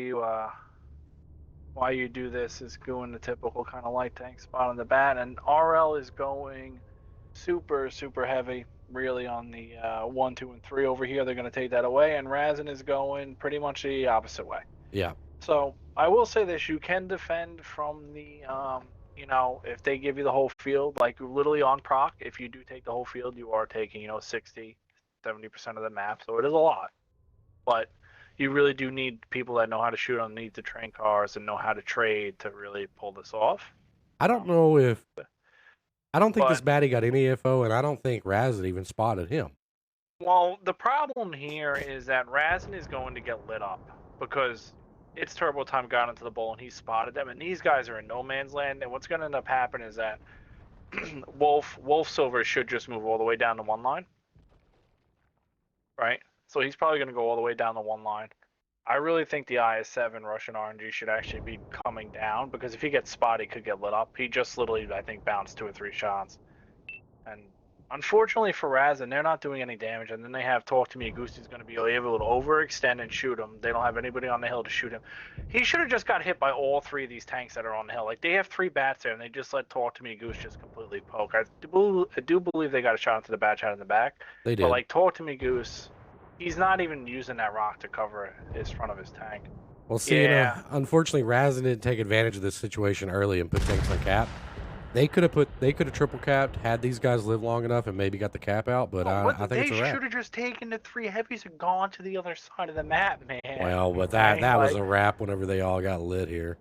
you do this is going the typical kind of light tank spot on the bat, and RL is going super heavy. really on the 1, 2, and 3 over here. They're going to take that away, and Razin is going pretty much the opposite way. Yeah. So I will say this: you can defend from the, if they give you the whole field, like literally on proc, if you do take the whole field, you are taking, 60, 70% of the map. So it is a lot, but you really do need people that know how to shoot underneath the train cars and know how to trade to really pull this off. I don't know if I don't think this But baddie got any info, and I don't think Razin even spotted him. well, the problem here is that Razin is going to get lit up because it's Turbo Time got into the bowl and he spotted them, and these guys are in no man's land. And what's going to end up happening is that Wolf Silver should just move all the way down to one line, right? So he's probably going to go all the way down the one line. I really think the IS-7 Russian RNG should actually be coming down because if he gets spotted, he could get lit up. He just literally, I think, bounced 2 or 3 shots. And unfortunately for Razin, they're not doing any damage. And then they have Talk to Me Goosey's going to be able to overextend and shoot him. They don't have anybody on the hill to shoot him. He should have just got hit by all 3 of these tanks that are on the hill. Like, they have 3 bats there, and they just let Talk to Me Goose just completely poke. I do believe they got a shot into the bat shot in the back. They did. But, like, Talk to Me Goose, he's not even using that rock to cover his front of his tank. Well, see, Yeah. unfortunately, Razin didn't take advantage of this situation early and put tanks on cap. They could have triple capped, had these guys live long enough, and maybe got the cap out. But I think they it's a wrap. should have just taken the 3 heavies and gone to the other side of the map, man. Well, but Right? that was a wrap whenever they all got lit here.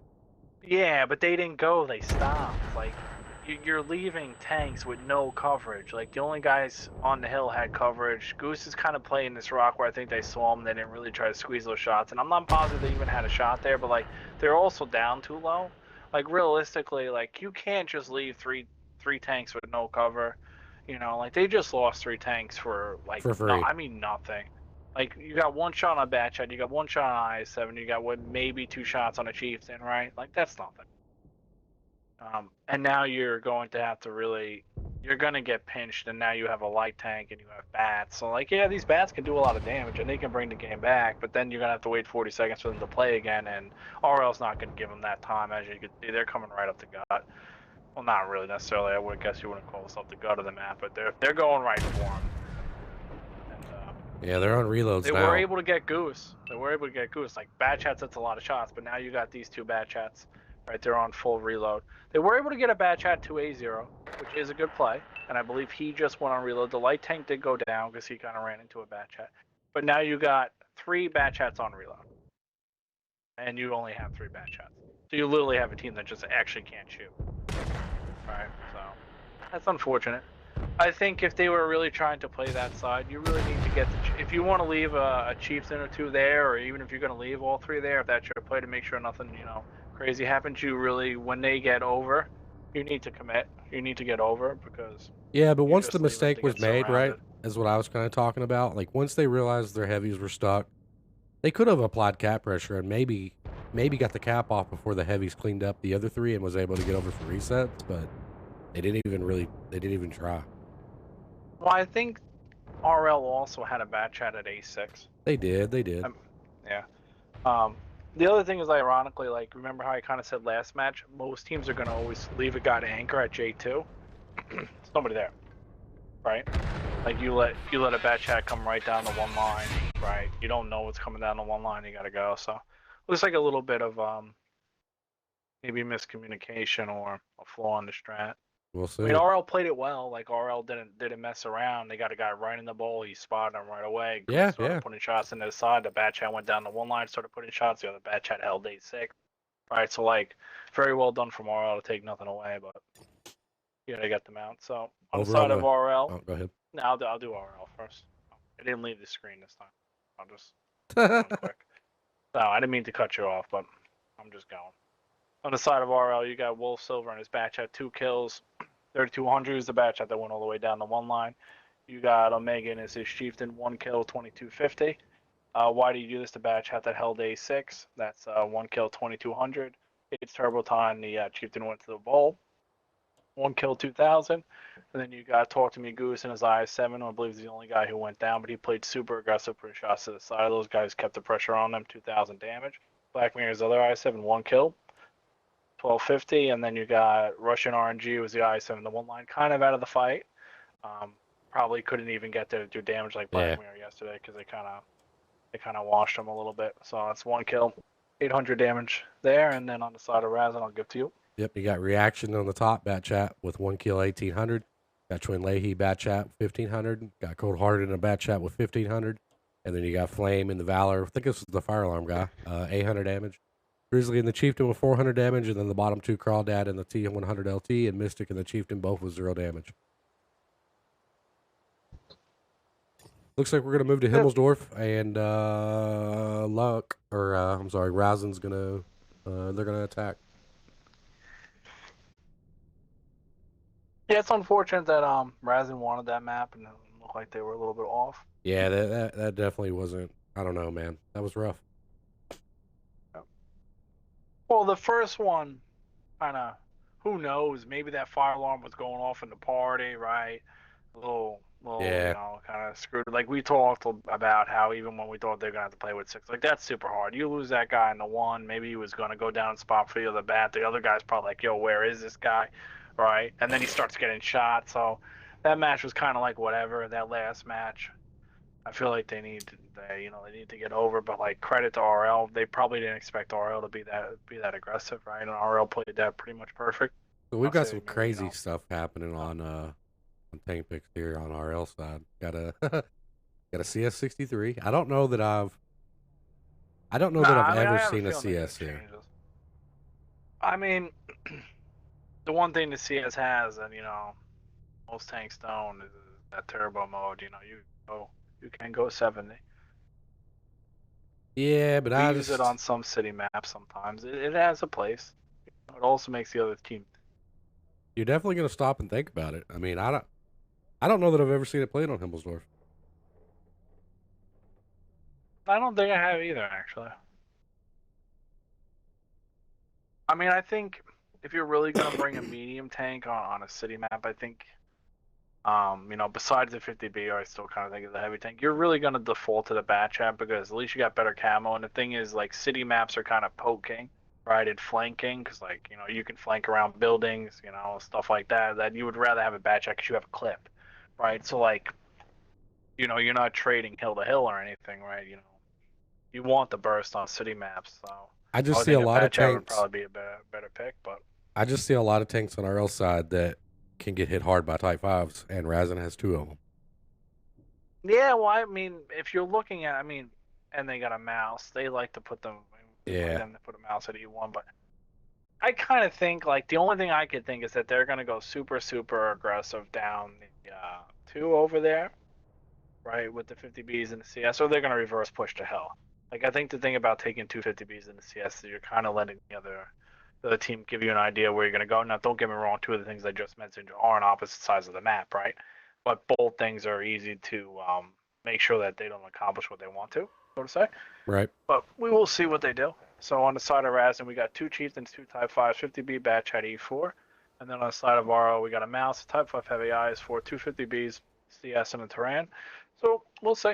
Yeah, but they didn't go. They stopped. Like, you're leaving tanks with no coverage. Like, the only guys on the hill had coverage. Goose is kind of playing this rock where I think they saw him. They didn't really try to squeeze those shots. And I'm not positive they even had a shot there, but, like, they're also down too low. Like, realistically, like, you can't just leave three tanks with no cover. Like, they just lost 3 tanks for, like, For free. nothing. Like, you got 1 shot on a bat shot, you got 1 shot on IS-7, you got maybe 2 shots on a Chieftain, right? Like, that's nothing. And now you're going to have to you're going to get pinched, and now you have a light tank and you have bats. So, like, yeah, these bats can do a lot of damage, and they can bring the game back, but then you're going to have to wait 40 seconds for them to play again, and RL's not going to give them that time. As you can see, they're coming right up the gut. Well, not really necessarily. I would guess you wouldn't call this up the gut of the map, but they're going right for him. Yeah, they're on reloads They now. were able to get Goose. Like, bat chats, that's a lot of shots, but now you got these 2 bat chats. Right, they're on full reload. They were able to get a bat chat to A0, which is a good play, and I believe he just went on reload. The light tank did go down because he kind of ran into a bat chat. But now you got 3 bat chats on reload, and you only have 3 bat chats. So you literally have a team that just actually can't shoot. Right, so that's unfortunate. I think if they were really trying to play that side, you really need to get if you want to leave a Chieftain or 2 there, or even if you're going to leave all 3 there, if that's your play to make sure nothing, crazy happens, you really, when they get over, you need to commit. You need to get over because... Yeah, but once just the leave them mistake to was get made, right, surrounded. is what I was kind of talking about. Like, once they realized their heavies were stuck, they could have applied cap pressure and maybe got the cap off before the heavies cleaned up the other 3 and was able to get over for resets, but they didn't even try. Well, I think RL also had a bat chat at A6. They did. Yeah. The other thing is, ironically, like, remember how I kind of said last match, most teams are going to always leave a guy to anchor at J2. There's nobody there, right? Like, you let a bat chat come right down the one line, right? You don't know what's coming down the one line, you got to go. So it looks like a little bit of maybe miscommunication or a flaw in the strat. We'll see. I mean, RL played it well. Like, RL didn't mess around. They got a guy right in the bowl. He spotted him right away. Yeah, started putting shots in the side. The bat chat went down the one line, started putting shots. The other bat chat held A6. Right, so, like, very well done from RL to take nothing away, but you gotta get them out. So on the side of RL, oh, go ahead. no, I'll do RL first. I didn't leave the screen this time. I'll just run quick. No, I didn't mean to cut you off, but I'm just going. On the side of RL, you got Wolf Silver and his batch had 2 kills. 3200 is the batch that went all the way down the one line. You got Omega and his Chieftain, 1 kill, 2250. Why do you do this? The batch hat that held A6. That's 1 kill, 2200. It's turbo time. The Chieftain went to the bowl. 1 kill, 2000. And then you got Talk to Me Goose and his IS-7, I believe is the only guy who went down, but he played super aggressive, putting shots to the side. Those guys kept the pressure on them, 2000 damage. Black Mirror's other IS-7, 1 kill, 1250. And then you got Russian RNG was the IS-7, the one line, kind of out of the fight. probably couldn't even get there to do damage like Black Mirror yesterday because they kind of washed him a little bit. So that's 1 kill, 800 damage there, and then on the side of Razin, I'll give to you. Yep, you got Reaction on the top, Bat Chat with 1 kill, 1800. Got Twin Leahy, Bat Chat, 1500. Got Cold Hearted in a Bat Chat with 1500. And then you got Flame in the Valor. I think this is the Fire Alarm guy, 800 damage. Grizzly and the Chieftain with 400 damage. And then the bottom two, Crawdad and the T100 LT, and Mystic and the Chieftain both with 0 damage. Looks like we're going to move to Himmelsdorf, and Razin's going to, they're going to attack. Yeah, it's unfortunate that Razin wanted that map and it looked like they were a little bit off. Yeah, that definitely wasn't. I don't know, man. That was rough. Well, the first one, kind of, who knows? Maybe that fire alarm was going off in the party, right? A little, Yeah. you know, kind of screwed. Like we talked about how even when we thought they were gonna have to play with 6, like that's super hard. You lose that guy in the 1, maybe he was gonna go down and spot for the other bat. The other guy's probably like, yo, where is this guy? Right? And then he starts getting shot. So that match was kind of like whatever. That last match, I feel like they need to get over. But like credit to RL, they probably didn't expect RL to be that aggressive, right? And RL played that pretty much perfect. So we've got some crazy stuff happening on Tank Picks here on RL side. Got a CS63. I don't know that I've ever seen a CS here. I mean, the one thing the CS has, and most tanks don't, is that turbo mode. You can go 70. Yeah, but I use it on some city maps sometimes. It has a place. It also makes the other team. You're definitely gonna stop and think about it. I mean, I don't know that I've ever seen it played on Himmelsdorf. I don't think I have either, actually. I mean, I think if you're really gonna bring a medium tank on a city map, I think, besides the 50B, I still kind of think of the heavy tank. You're really gonna default to the bat chat because at least you got better camo. And the thing is, like, city maps are kind of poking, right, and flanking, because you can flank around buildings, stuff like that. That you would rather have a bat chat because you have a clip, right? So like, you're not trading hill to hill or anything, right? You want the burst on city maps, so. I just see a lot of tanks. Would probably be a better pick, but I just see a lot of tanks on RL side that can get hit hard by Type 5s, and Razin has 2 of them. Yeah, well, I mean, if you're looking at, and they got a mouse, they like to put them. Them to put a mouse at E1, but I kind of think like the only thing I could think is that they're gonna go super aggressive down the 2 over there, right, with the 50Bs in the CS, or they're gonna reverse push to hell. Like, I think the thing about taking 2 50Bs in the CS is you're kind of letting the other team give you an idea where you're going to go. Now, don't get me wrong, 2 of the things I just mentioned are on opposite sides of the map, right? But both things are easy to make sure that they don't accomplish what they want to, so to say. Right. But we will see what they do. So on the side of Razin, we got 2 Chieftains, 2 Type 5s, 50B, bat chat E4. And then on the side of RO, we got a mouse, Type 5 heavy eyes, 4 2 50Bs, CS, and a Terran. So we'll see.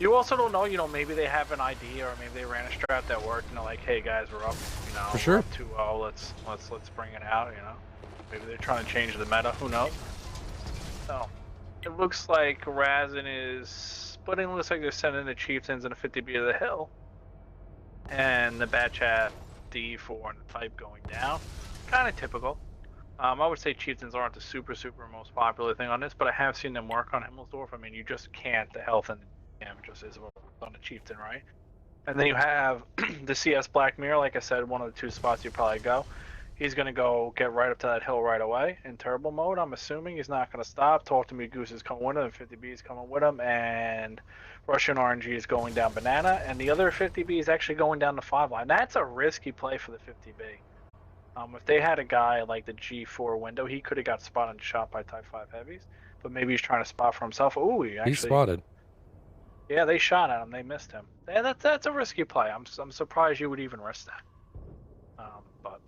You also don't know, maybe they have an idea, or maybe they ran a strat that worked, like, hey guys, we're up, For sure. We're up 2-0, let's bring it out, Maybe they're trying to change the meta, who knows? So, it looks like Razin is splitting. Looks like they're sending the Chieftains and a 50B to the hill, and the bat chat, D4, and the Type going down. Kind of typical. I would say Chieftains aren't the super most popular thing on this, but I have seen them work on Himmelsdorf. I mean, you just can't, the health and damage just is on the Chieftain, right? And then you have the CS Black Mirror, like I said, one of the 2 spots you probably go. He's going to go get right up to that hill right away in turbo mode. I'm assuming he's not going to stop. Talk to Me Goose is coming with him, and 50B is coming with him, and Russian RNG is going down banana, and the other 50B is actually going down the 5 line. That's a risky play for the 50B. If they had a guy like the G4 window, he could have got spotted and shot by Type 5 heavies, but maybe he's trying to spot for himself. Ooh, he's spotted. Yeah, they shot at him. They missed him. Yeah, that's a risky play. I'm surprised you would even risk that. But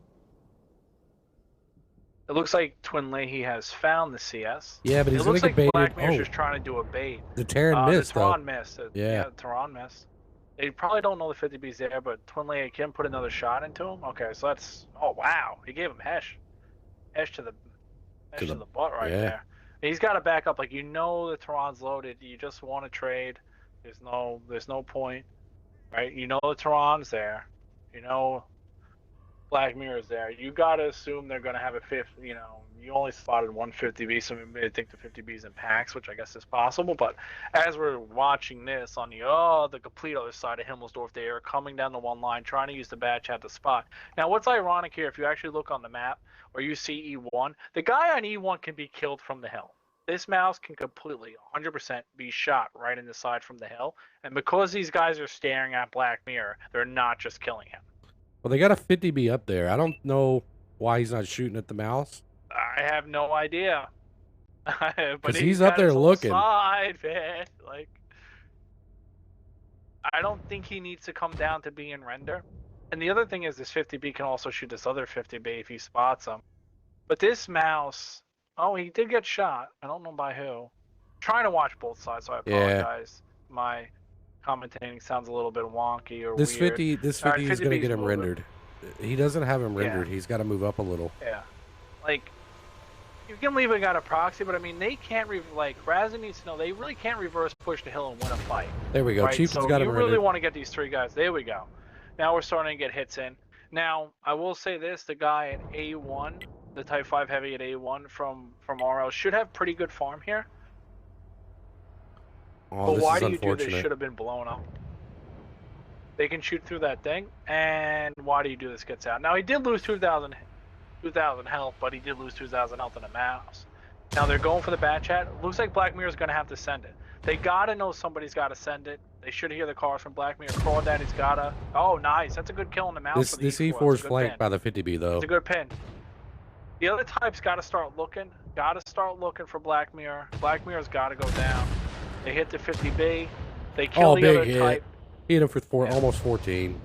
it looks like Twin Leahy has found the CS. Yeah, but he's going to get baited. Black Mirror's just trying to do a bait. The Terran missed, the Tehran missed. Yeah, the Tehran missed. They probably don't know the 50B's there, but Twin Leahy can put another shot into him. Okay, so that's... Oh, wow. He gave him Hesh. Hesh to the Mesh to the butt right there. He's got to back up. Like, you know the Tehran's loaded. You just want to trade. There's no point, right? You know the Tehran's there. You know Black Mirror's there. You got to assume they're going to have a fifth. You know, you only spotted one 50B, so maybe they think the 50B's in packs, which I guess is possible. But as we're watching this on the complete other side of Himmelsdorf, they are coming down the one line, trying to use the batch at the spot. Now, what's ironic here, if you actually look on the map or you see E1, the guy on E1 can be killed from the hill. This mouse can completely, 100% be shot right in the side from the hill. And because these guys are staring at Black Mirror, they're not just killing him. Well, they got a 50B up there. I don't know why he's not shooting at the mouse. I have no idea. But he's up there looking. Side, man. Like, I don't think he needs to come down to be in render. And the other thing is, this 50B can also shoot this other 50B if he spots him. But this mouse, oh, he did get shot. I don't know by who. I'm trying to watch both sides, so I apologize. My commentating sounds a little bit wonky or this weird. 50 is going to get him rendered. He doesn't have him rendered. He's got to move up a little. Yeah. Like, you can leave a guy to proxy, but I mean, they can't, Razin needs to know, they really can't reverse push the hill and win a fight. There we go. Right? Chieftain's got him rendered. You really want to get these three guys. There we go. Now we're starting to get hits in. Now, I will say this, the guy at A1, the Type 5 Heavy at A1 from RL should have pretty good farm here. Oh, but why do you do this? Should have been blown up. They can shoot through that thing, and why do you do this? Gets out. Now, he did lose 2,000 health, but he did lose 2,000 health in a mouse. Now, they're going for the bat chat. Looks like Black Mirror's going to have to send it. They got to know somebody's got to send it. They should hear the cars from Black Mirror. Crawdaddy's got to... Oh, nice. That's a good kill in the mouse. This E4 is flanked by the 50B, though. It's a good pin. The other type's got to start looking. Got to start looking for Black Mirror. Black Mirror's got to go down. They hit the 50B. They kill the other type. He hit him for almost 14.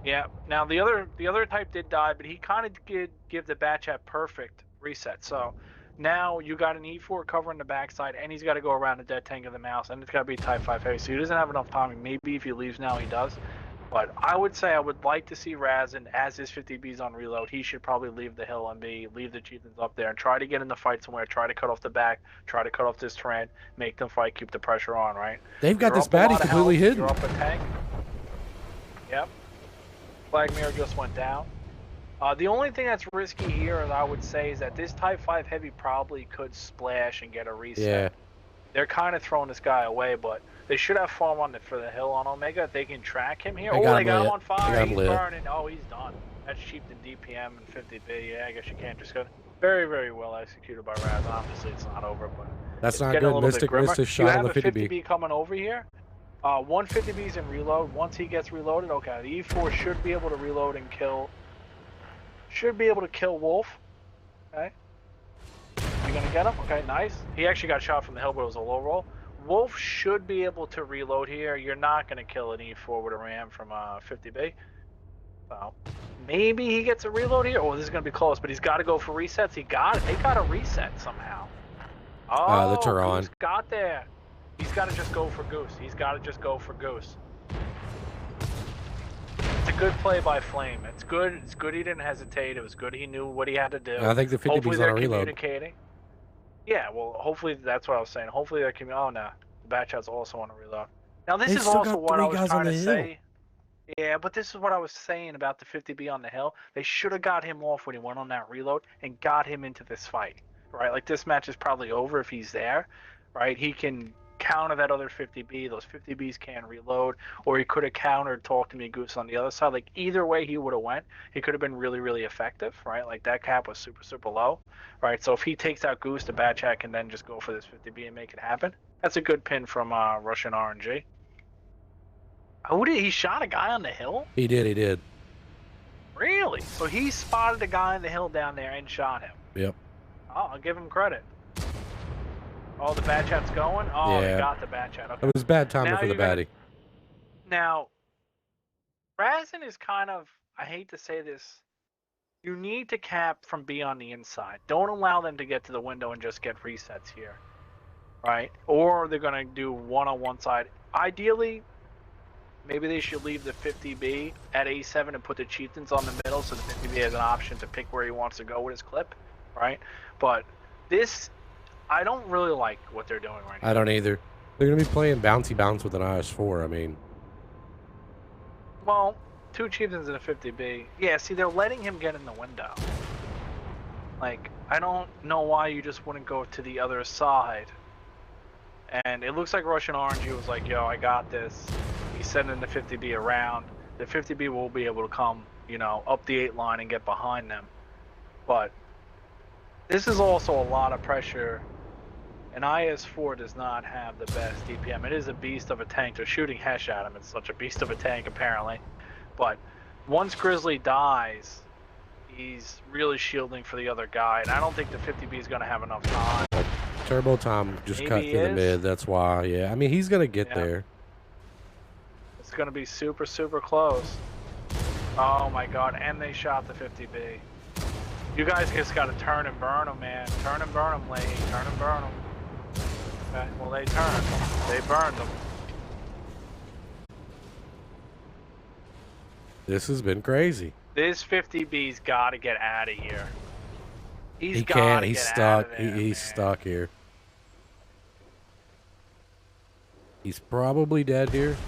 Yeah. Now the other type did die, but he kind of did give the bat chat perfect reset. So now you got an E4 covering the backside, and he's got to go around the dead tank of the mouse, and it's got to be Type 5 Heavy. So he doesn't have enough timing. Maybe if he leaves now, he does. But I would say I would like to see Razin, as his 50B's on reload, he should probably leave the hill and leave the chieftains up there and try to get in the fight somewhere, try to cut off the back, try to cut off this terrain, make them fight, keep the pressure on, right? They've got this baddie completely hidden. You're up a tank. Yep. Black Mirror just went down. The only thing that's risky here, I would say, is that this Type 5 Heavy probably could splash and get a reset. Yeah. They're kind of throwing this guy away, but they should have farm for the hill on Omega if they can track him here. They got him on fire. He's burning. Oh, he's done. That's cheap than DPM and 50B. Yeah, I guess you can't just go. Very, very well executed by Raz. Obviously, it's not over, but that's not good. Mystic shot on the 50B. You have a 50B coming over here. 150B's in reload. Once he gets reloaded, okay, the E4 should be able to reload and kill. Should be able to kill Wolf. Okay. You gonna get him? Okay, nice. He actually got shot from the hill, but it was a low roll. Wolf should be able to reload here. You're not gonna kill an E4 with a ram from 50B. So maybe he gets a reload here. Oh, this is gonna be close, but he's got to go for resets. He got it. They got to reset somehow. Oh, the Tehran Goose got there. He's got to just go for Goose. He's got to just go for Goose. It's a good play by Flame. It's good. It's good he didn't hesitate. It was good he knew what he had to do. I think the 50B's on a reload. Communicating. Yeah, well, hopefully that's what I was saying. Hopefully they're oh no, the bat chat's also on a reload. Now this is also what I was trying to say. Yeah, but this is what I was saying about the 50B on the hill. They should have got him off when he went on that reload and got him into this fight, right? Like, this match is probably over if he's there, right? He can counter that other 50B. Those 50Bs can reload, or he could have countered Talk to Me Goose on the other side. Like, either way he would have went, he could have been really, really effective, right? Like, that cap was super, super low, right? So if he takes out Goose, the bad chat can then just go for this 50B and make it happen. That's a good pin from Russian RNG. He shot a guy on the hill? He did. Really? So he spotted a guy on the hill down there and shot him? Yep. Oh, I'll give him credit. Oh, the bad chat's going? Oh, yeah. He got the bad chat. Okay. It was bad timing for the baddie. Now, Razin is kind of, I hate to say this, you need to cap from B on the inside. Don't allow them to get to the window and just get resets here, right? Or they're going to do one on one side. Ideally, maybe they should leave the 50B at A7 and put the chieftains on the middle so the 50B has an option to pick where he wants to go with his clip, right? But This, I don't really like what they're doing right now. I don't either. They're gonna be playing bouncy bounce with an IS-4. I mean, Well, 2 chieftains and a 50B. Yeah, see, they're letting him get in the window. Like, I don't know why you just wouldn't go to the other side. And it looks like Russian RNG was like, yo, I got this. He's sending the 50B around. The 50B will be able to come, you know, up the 8 line and get behind them. But this is also a lot of pressure. An IS-4 does not have the best DPM. It is a beast of a tank. They're shooting Hesh at him. It's such a beast of a tank, apparently. But once Grizzly dies, he's really shielding for the other guy. And I don't think the 50B is going to have enough time. turbo time just Maybe cut he through the is. mid. That's why. Yeah, I mean, he's gonna get there. It's going to be super, super close. Oh, my God. And they shot the 50B. You guys just got to turn and burn them, man. Turn and burn them, Leahy. Turn and burn them. Okay, well, they turned. They burned them. This has been crazy. This 50B's got to get out of here. He can't. He's stuck. There, He's stuck here. He's probably dead here.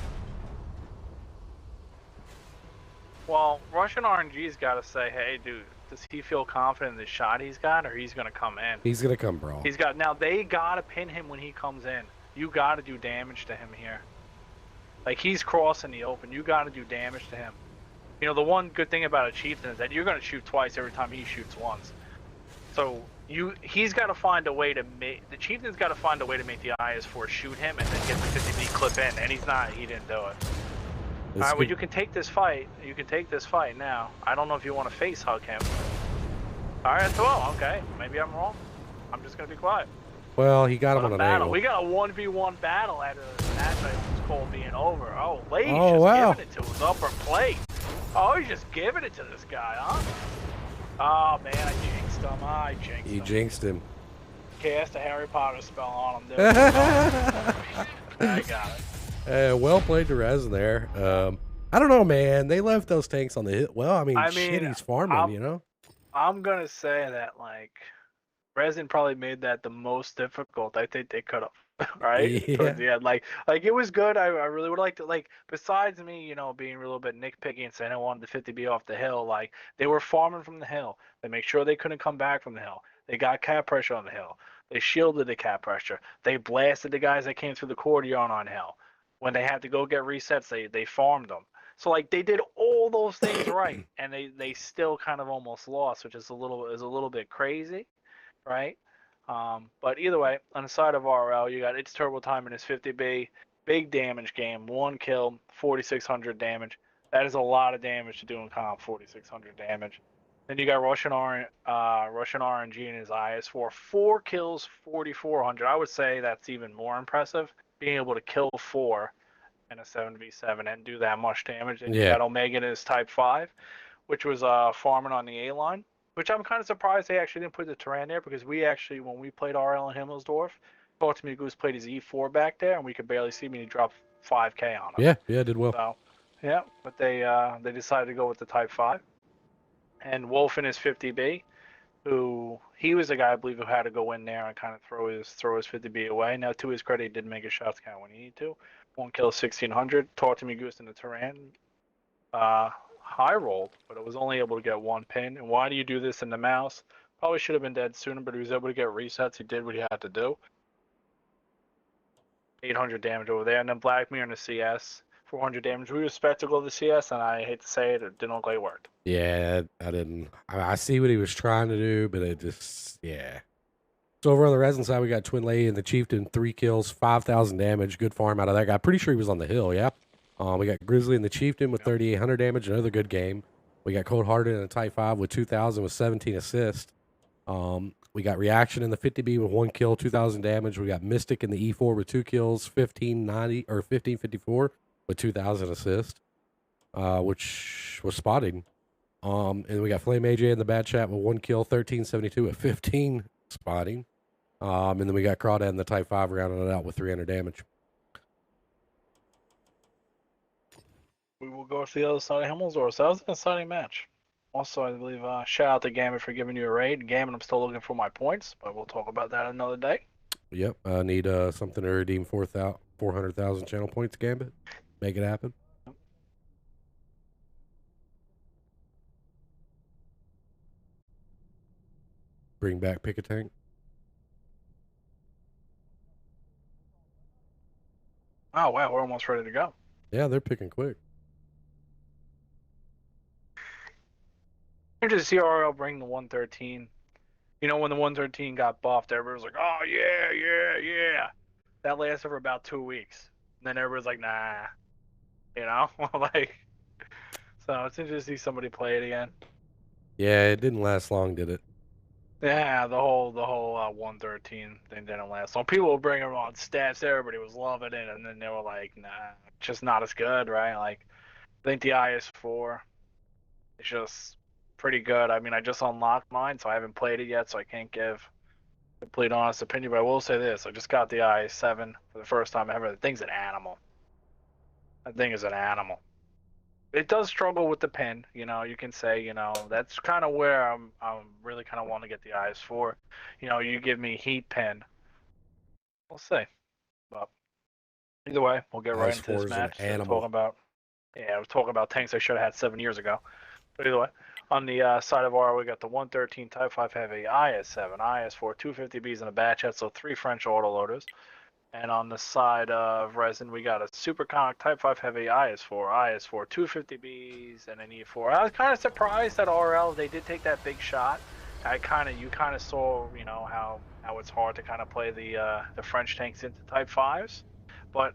Well, Russian RNG's got to say, hey, dude, does he feel confident in the shot he's got, or he's going to come in? He's gonna come brawl. He's got. Now, they got to pin him when he comes in. You got to do damage to him here. Like, he's crossing the open. You got to do damage to him. You know, the one good thing about a chieftain is that you're going to shoot twice every time he shoots once. So he's got to find a way to make the chieftain's got to find a way to make the IS-4 shoot him and then get the 50B clip in, and he's not. He didn't do it. All right, well, you can take this fight. You can take this fight now. I don't know if you want to face hug him. All right, well, okay. Maybe I'm wrong. I'm just gonna be quiet. Well, he got him on an battle. angle. We got a 1v1 battle after the match was called being over. Oh, Leahy's Oh, just wow. giving it to his upper plate. Oh, he's just giving it to this guy, huh? Oh, man, I jinxed him. I jinxed him. You jinxed him. Cast a Harry Potter spell on him, dude. I got it. Well played to Razin there. I don't know, man. They left those tanks on the hit. Well, I mean, shit, he's farming, you know? I'm going to say that, like, Razin probably made that the most difficult I think they could have, right? Yeah. Towards the end. Like it was good. I really would like to, like, besides me, you know, being a little bit nitpicky and saying I wanted the 50B off the hill, like, they were farming from the hill. They make sure they couldn't come back from the hill. They got cap pressure on the hill. They shielded the cap pressure. They blasted the guys that came through the courtyard on hill. When they had to go get resets, they farmed them. So, like, they did all those things right, and they still kind of almost lost, which is a little bit crazy, right? But either way, on the side of RL, you got It's Turbo Time and his 50B, big damage game, 1 kill, 4,600 damage. That is a lot of damage to do in comp, 4,600 damage. Then you got Russian RNG and his IS-4, 4 kills, 4,400. I would say that's even more impressive, being able to kill 4 in a 7v7 and do that much damage. And you got Omega in his Type 5, which was farming on the A line, which I'm kind of surprised they actually didn't put the Turan there, because we actually, when we played RL in Himmelsdorf, Talk to Me Goose played his E4 back there, and we could barely see him, and he dropped 5k on him. Yeah, did well. So, yeah, but they decided to go with the Type 5. And Wolf in his 50B, who he was the guy I believe who had to go in there and kind of throw his 50B away. Now, to his credit, he did make his shots count when he needed to. 1 kill, 1,600. Talk to Me Goose in the Turan. High rolled, but it was only able to get 1 pin. And why do you do this in the mouse? Probably should have been dead sooner, but he was able to get resets. He did what he had to do. 800 damage over there. And then Black Mirror in the CS, 400 damage. We were spectacle of the CS, and I hate to say it, it didn't look like it worked. Yeah, I didn't. I see what he was trying to do, but it just, yeah. So over on the Razin side, we got Twin Lady and the Chieftain, 3 kills, 5,000 damage. Good farm out of that guy. Pretty sure he was on the hill, yeah. We got Grizzly and the Chieftain with 3,800 damage. Another good game. We got Cold Hearted in the Type 5 with 2,000 with 17 assists. We got Reaction in the 50B with 1 kill, 2,000 damage. We got Mystic in the E4 with 2 kills, 1,590 or 1,554 with 2,000 assists, which was spotting. And we got Flame AJ in the Bad Chat with 1 kill, 1,372 with 15 spotting. And then we got Crawdad in the Type 5 rounding it out with 300 damage. We will go to the other side of Himmelsdorf. So that was an exciting match. Also, I believe shout out to Gambit for giving you a raid. Gambit, I'm still looking for my points, but we'll talk about that another day. Yep, I need something to redeem 400,000 channel points, Gambit. Make it happen. Bring back Pick a Tank. Oh wow, we're almost ready to go. Yeah, they're picking quick. Interesting to see RL bring the 113. You know, when the 113 got buffed, everybody was like, "Oh yeah, yeah, yeah." That lasted for about 2 weeks. And then everybody's like, "Nah," you know, like. So it's interesting to see somebody play it again. Yeah, it didn't last long, did it? Yeah, the whole 113 thing didn't last long. People were bringing on stats. Everybody was loving it, and then they were like, "Nah, just not as good, right?" Like, I think the IS4 is just pretty good. I mean, I just unlocked mine, so I haven't played it yet, so I can't give a complete honest opinion. But I will say this: I just got the IS7 for the first time ever. The thing's an animal. That thing is an animal. It does struggle with the pin, you know. You can say, you know, that's kind of where I'm really kind of want to get the IS4. You know, you give me heat pin, we'll see. But either way, we'll get right into IS4 this is an match. animal. I was talking about tanks I should have had 7 years ago. But either way, on the side of R, we got the 113 Type 5 Heavy, IS7, IS4, 250Bs, and a batch head, so 3 French autoloaders. And on the side of Resin, we got a Superconic Type 5 Heavy, IS4, 250Bs, and an E4. I was kind of surprised that RL, they did take that big shot. You kind of saw, you know, how it's hard to kind of play the French tanks into Type 5s. But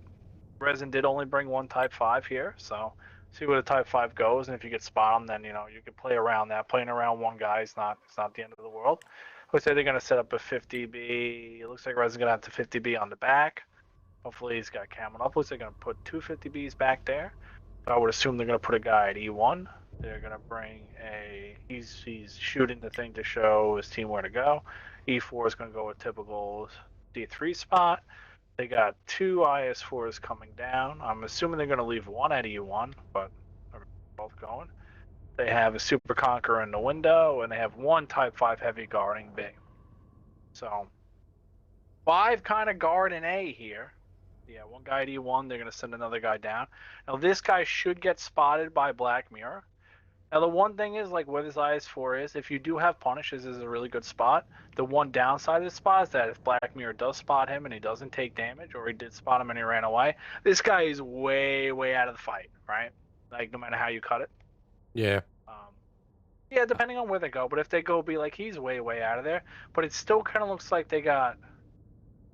Resin did only bring one Type 5 here, so see where the Type 5 goes, and if you get spot them, then, you know, you can play around that. Playing around one guy is not the end of the world. Looks like they're going to set up a 50B. It looks like Resin's going to have the 50B on the back. Hopefully he's got camo up. Looks like they're going to put two 50Bs back there. But I would assume they're going to put a guy at E1. They're going to bring he's shooting the thing to show his team where to go. E4 is going to go with typical D3 spot. They got two IS4s coming down. I'm assuming they're going to leave one at E1, but they're both going. They have a Super Conqueror in the window, and they have one Type 5 Heavy guarding B. So, 5 kind of guard an A here. Yeah, one guy at E1, they're going to send another guy down. Now, this guy should get spotted by Black Mirror. Now, the one thing is, like, where this IS4 is, if you do have punish, this is a really good spot. The one downside of this spot is that if Black Mirror does spot him and he doesn't take damage, or he did spot him and he ran away, this guy is way, way out of the fight, right? Like, no matter how you cut it. Yeah. Yeah, depending on where they go. But if they go be like, he's way, way out of there. But it still kind of looks like they got...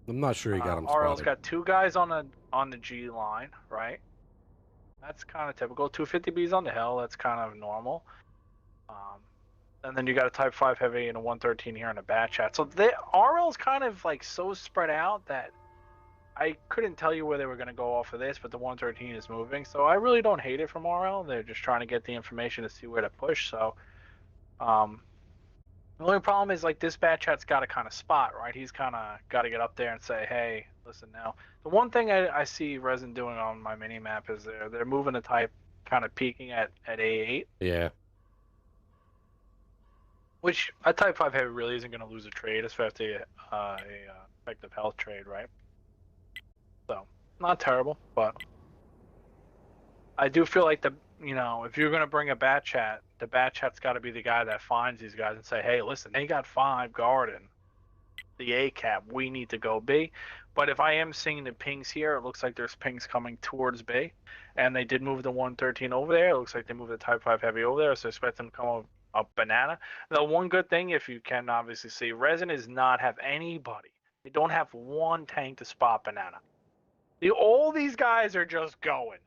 I'm not sure he got him RL's spotted. got 2 guys on the G line, right? That's kind of typical. 250Bs on the hill, that's kind of normal. And then you got a Type 5 Heavy and a 113 here in a bat chat. So RL's kind of like so spread out that I couldn't tell you where they were going to go off of this, but the 113 is moving. So I really don't hate it from RL. They're just trying to get the information to see where to push. So the only problem is, like, this bat chat's got to kind of spot, right? He's kind of got to get up there and say, hey, listen now. The one thing I see Resin doing on my mini map is they're moving the Type kind of peaking at A8. Yeah. Which a Type 5 Heavy really isn't going to lose a trade, especially a effective health trade, right? So, not terrible, but I do feel like if you're going to bring a bat chat, the bat chat's got to be the guy that finds these guys and say, hey, listen, they got 5 guarding the A cap. We need to go B. But if I am seeing the pings here, it looks like there's pings coming towards B. And they did move the 113 over there. It looks like they moved the Type 5 Heavy over there, so I expect them to come up banana. The one good thing, if you can obviously see, Resin does not have anybody. They don't have one tank to spot banana. All these guys are just going.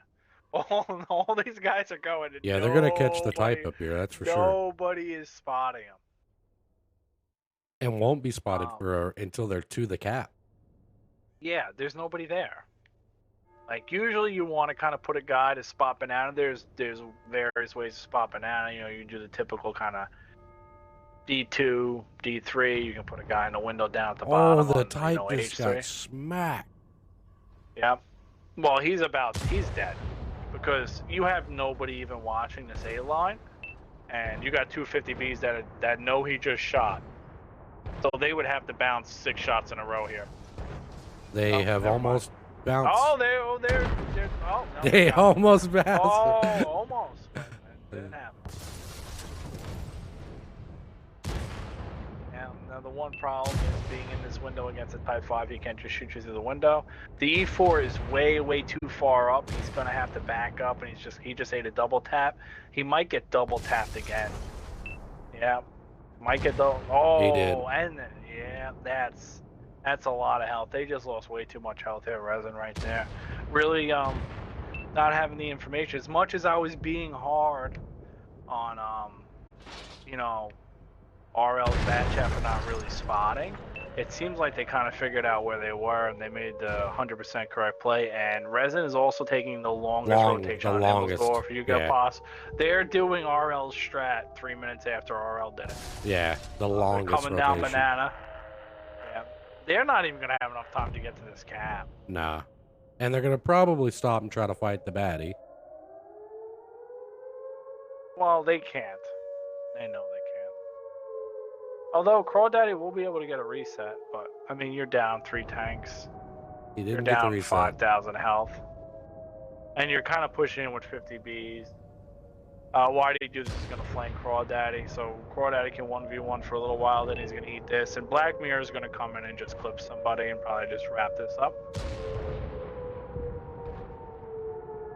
All these guys are going. Yeah, they're going to catch the Type up here, that's for sure. Nobody is spotting them. And won't be spotted until they're to the cap. Yeah, there's nobody there. Like, usually you want to kind of put a guy to spot banana. There's various ways to spot banana. You know, you do the typical kind of D2, D3. You can put a guy in the window down at the bottom. Oh, the on, Type H3. just got smacked. Yeah. Well, he's dead. Because you have nobody even watching this A line. and you got two 50Bs that know he just shot. So they would have to bounce 6 shots in a row here. They have never almost bounced. Oh, they're oh no. They almost bounced. Oh, almost. But it didn't happen. Now the one problem is being in this window against a Type 5, he can't just shoot you through the window. The E4 is way too far up. He's gonna have to back up, and he just ate a double tap. He might get double tapped again. Yeah, might get double. Oh, He did. And yeah, that's a lot of health. They just lost way too much health here, Razin, right there. Really, not having the information. As much as I was being hard on, you know, RL's bad chat for not really spotting, it seems like they kind of figured out where they were and they made the 100% correct play. And Razin is also taking the longest rotation on Himmel's door for you get pass. They're doing RL's strat 3 minutes after RL did it. Yeah, the longest coming rotation. down banana. Yeah, they're not even gonna have enough time to get to this cap. Nah, and they're gonna probably stop and try to fight the baddie. Well, they can't. They know they can't. Although Crawdaddy will be able to get a reset, but I mean, you're down 3 tanks. He You're didn't get the down reset. 5,000 health, and you're kind of pushing in with 50Bs. Why did he do this? He's gonna flank Crawdaddy, so Crawdaddy can 1v1 for a little while. Then he's gonna eat this, and Black Mirror is gonna come in and just clip somebody and probably just wrap this up.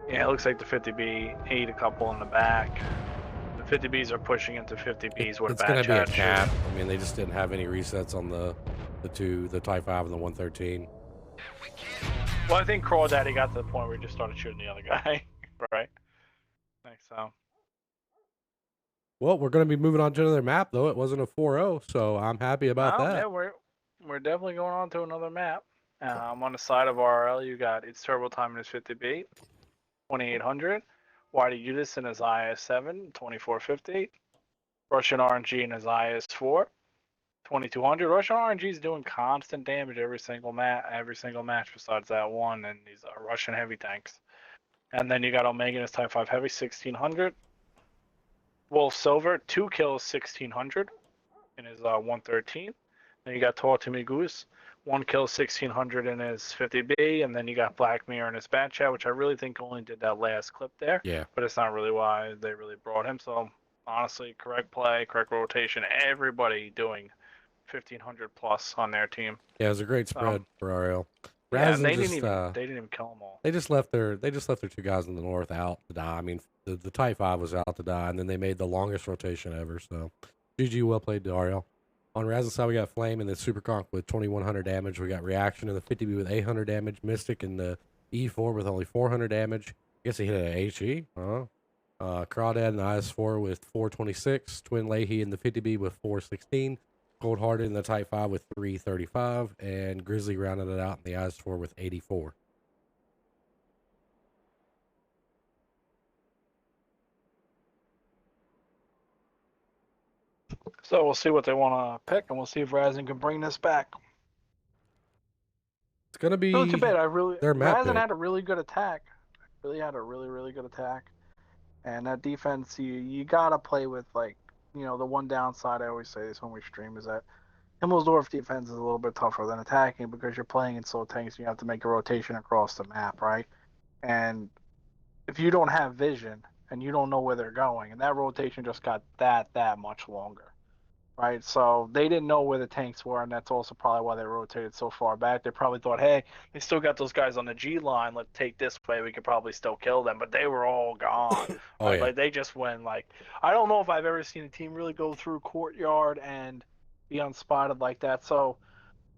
Yeah, it looks like the 50B ate a couple in the back. The 50Bs are pushing into 50Bs with It's gonna be a chat cap. I mean, they just didn't have any resets on the Type 5 and the 113. Well, I think Crawdaddy got to the point where he just started shooting the other guy, right? I think so. Well, we're going to be moving on to another map, though. It wasn't a 4-0, so I'm happy about that. Yeah, we're definitely going on to another map. On the side of RL, you got its turbo time in his 50B, 2800. Whitey Udis in his IS-7, 2450. Russian RNG in his IS-4, 2200. Russian RNG is doing constant damage every single match besides that one, and these are Russian heavy tanks. And then you got Omega in his Type 5 heavy, 1600. Wolf Silver, 2 kills, 1600 in his 113. Then you got Tortumi Goose, 1 kill, 1600 in his 50B. And then you got Black Mirror in his Bat Chat, which I really think only did that last clip there. Yeah. But it's not really why they really brought him. So honestly, correct play, correct rotation. Everybody doing 1500 plus on their team. Yeah, it was a great spread for RL. Yeah, Razin they just, didn't even kill them all. They just left their 2 guys in the north out to die. I mean, the Type 5 was out to die, and then they made the longest rotation ever. So, GG, well played to RL. On Razin's side, we got Flame and the Super Conk with 2100 damage. We got Reaction in the 50B with 800 damage. Mystic in the E4 with only 400 damage. I guess he hit an HE. Crawdad in the IS4 with 426. Twin Leahy in the 50B with 416. Cold Hearted in the Type 5 with 335. And Grizzly rounded it out in the IS4 with 84. So we'll see what they want to pick, and we'll see if Razin can bring this back. It's going to be too bad. Razin pick. had a really good attack. Really had a really good attack. And that defense, you got to play with, like, you know, the one downside I always say this when we stream is that Himmelsdorf defense is a little bit tougher than attacking because you're playing in slow tanks and you have to make a rotation across the map, right? And if you don't have vision and you don't know where they're going, and that rotation just got that much longer. Right, so they didn't know where the tanks were, and that's also probably why they rotated so far back. They probably thought, hey, they still got those guys on the G line. Let's take this way. We could probably still kill them, but they were all gone. Oh, yeah. Like, they just went, like, I don't know if I've ever seen a team really go through courtyard and be unspotted like that. So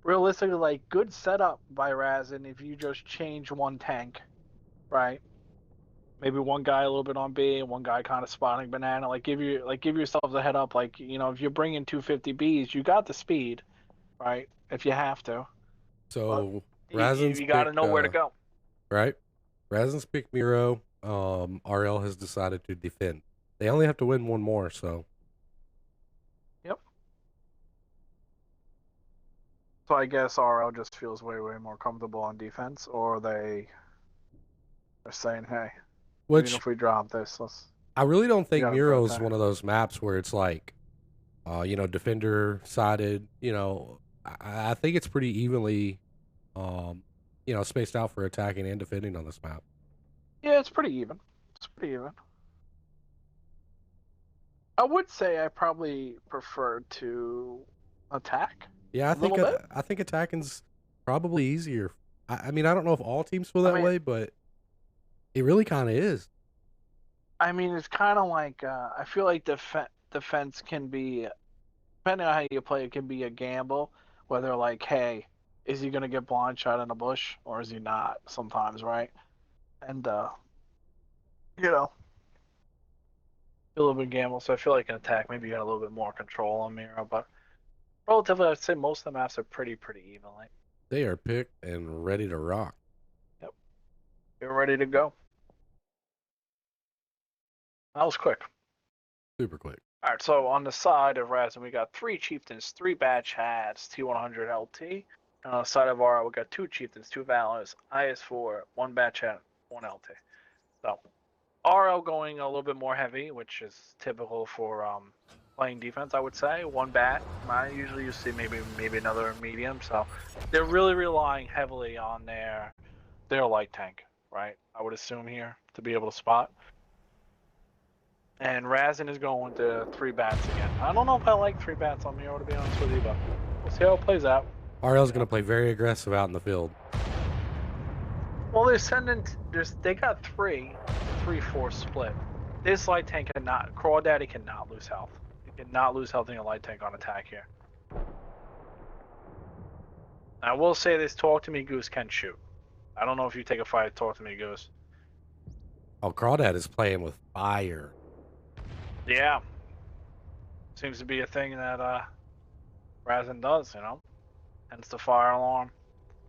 realistically, like, good setup by Razin if you just change one tank, right? Maybe one guy a little bit on B and one guy kind of spotting banana. Like give yourselves a head up. Like, you know, if you're bringing 250Bs, you got the speed, right? If you have to. So you got to know where to go. Right. Razin's picked Miro. RL has decided to defend. They only have to win one more, so. Yep. So I guess RL just feels way more comfortable on defense, or they are saying, hey. Even if we drop this, I really don't think gotta throw Muro's time. one of those maps where it's like, defender sided. I think it's pretty evenly, spaced out for attacking and defending on this map. Yeah, it's pretty even. It's pretty even. I would say I probably prefer to attack Yeah, a little bit. I think attacking's probably easier. I mean, I don't know if all teams feel I that mean, way, but it really kind of is. I mean, it's kind of like I feel like defense can be, depending on how you play, it can be a gamble. Whether like, hey, is he gonna get blind shot in a bush or is he not? Sometimes, right? And you know, a little bit gamble. So I feel like an attack maybe you got a little bit more control on Miro, but relatively, I'd say most of the maps are pretty evenly. They are picked and ready to rock. Yep, you're ready to go. That was quick. Super quick. All right, so on the side of Razin, we got 3 chieftains, 3 batch hats, T100 LT. And on the side of Aura, we got 2 chieftains, 2 valors, IS4, 1 batch hat, 1 LT. So RL going a little bit more heavy, which is typical for playing defense, I would say. 1 bat. Usually you see maybe another medium. So they're really relying heavily on their light tank, right? I would assume here to be able to spot. And Razin is going to 3 bats again. I don't know if I like 3 bats on Miro, to be honest with you, but we'll see how it plays out. RL's going to play very aggressive out in the field. Well, they're sending. They got 3-4 split. This light tank cannot. Crawdaddy cannot lose health. He cannot lose health in a light tank on attack here. I will say this: Talk to Me Goose can shoot. I don't know if you take a fight. Talk to Me Goose. Oh, Crawdad is playing with fire. Yeah. Seems to be a thing that Razin does, Hence the fire alarm.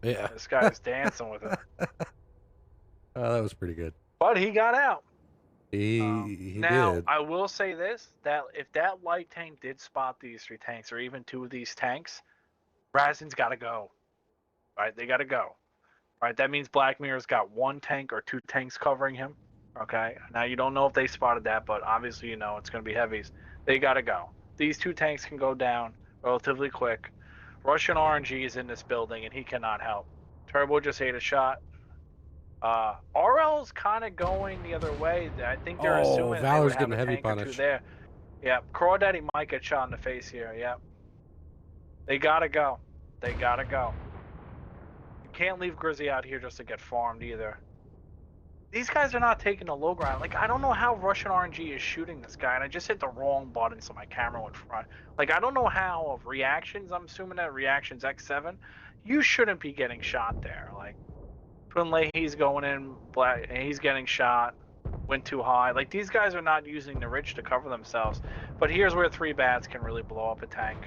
Yeah. This guy's dancing with it. Oh, that was pretty good. But he got out. He now, did. I will say this, that if that light tank did spot these 3 tanks, or even 2 of these tanks, Razin's got to go. Right? They got to go. Right? That means Black Mirror's got 1 tank or 2 tanks covering him. Okay? Now, you don't know if they spotted that, but obviously it's going to be heavies. They got to go. These 2 tanks can go down relatively quick. Russian RNG is in this building, and he cannot help. Turbo just ate a shot. RL's kind of going the other way. I think they're assuming Valor's they would getting have heavy a tank or 2 punish. there. Yeah, Crawdaddy might get shot in the face here. Yeah. They gotta go. They gotta go. You can't leave Grizzy out here just to get farmed either. These guys are not taking the low ground. Like, I don't know how Russian RNG is shooting this guy, and I just hit the wrong button so my camera went front. Like, I don't know how of reactions. I'm assuming that reactions X7. You shouldn't be getting shot there. Like, Twin Leahy's going in black, and he's getting shot. Went too high. Like, these guys are not using the ridge to cover themselves. But here's where 3 bats can really blow up a tank.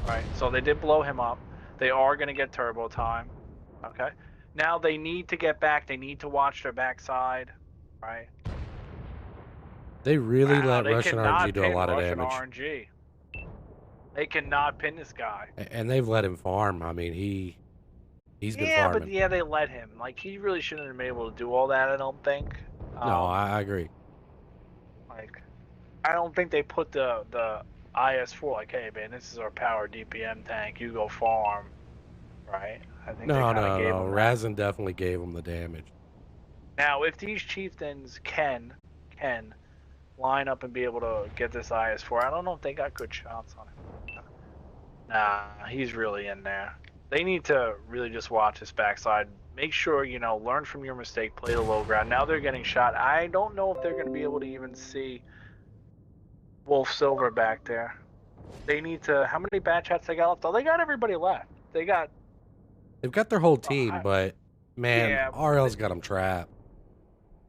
Right? So they did blow him up. They are going to get turbo time. Okay? Now they need to get back. They need to watch their backside. Right? They really let they Russian cannot RNG do a pin lot of Russian damage. RNG. They cannot pin this guy. And they've let him farm. I mean, he's been Yeah, farming. but yeah, they let him. Like, he really shouldn't have been able to do all that, I don't think. No, I agree. Like, I don't think they put the IS4 like, hey man, this is our power DPM tank. You go farm, right? I think No. gave him that. Razin definitely gave him the damage. Now, if these chieftains can line up and be able to get this IS4, I don't know if they got good shots on him. Nah, he's really in there. They need to really just watch his backside. Make sure, learn from your mistake, play the low ground. Now they're getting shot. I don't know if they're going to be able to even see Wolf Silver back there. They need to. How many batch hats they got left? Oh, they got everybody left. They've got their whole team, but man, yeah, RL's got them trapped.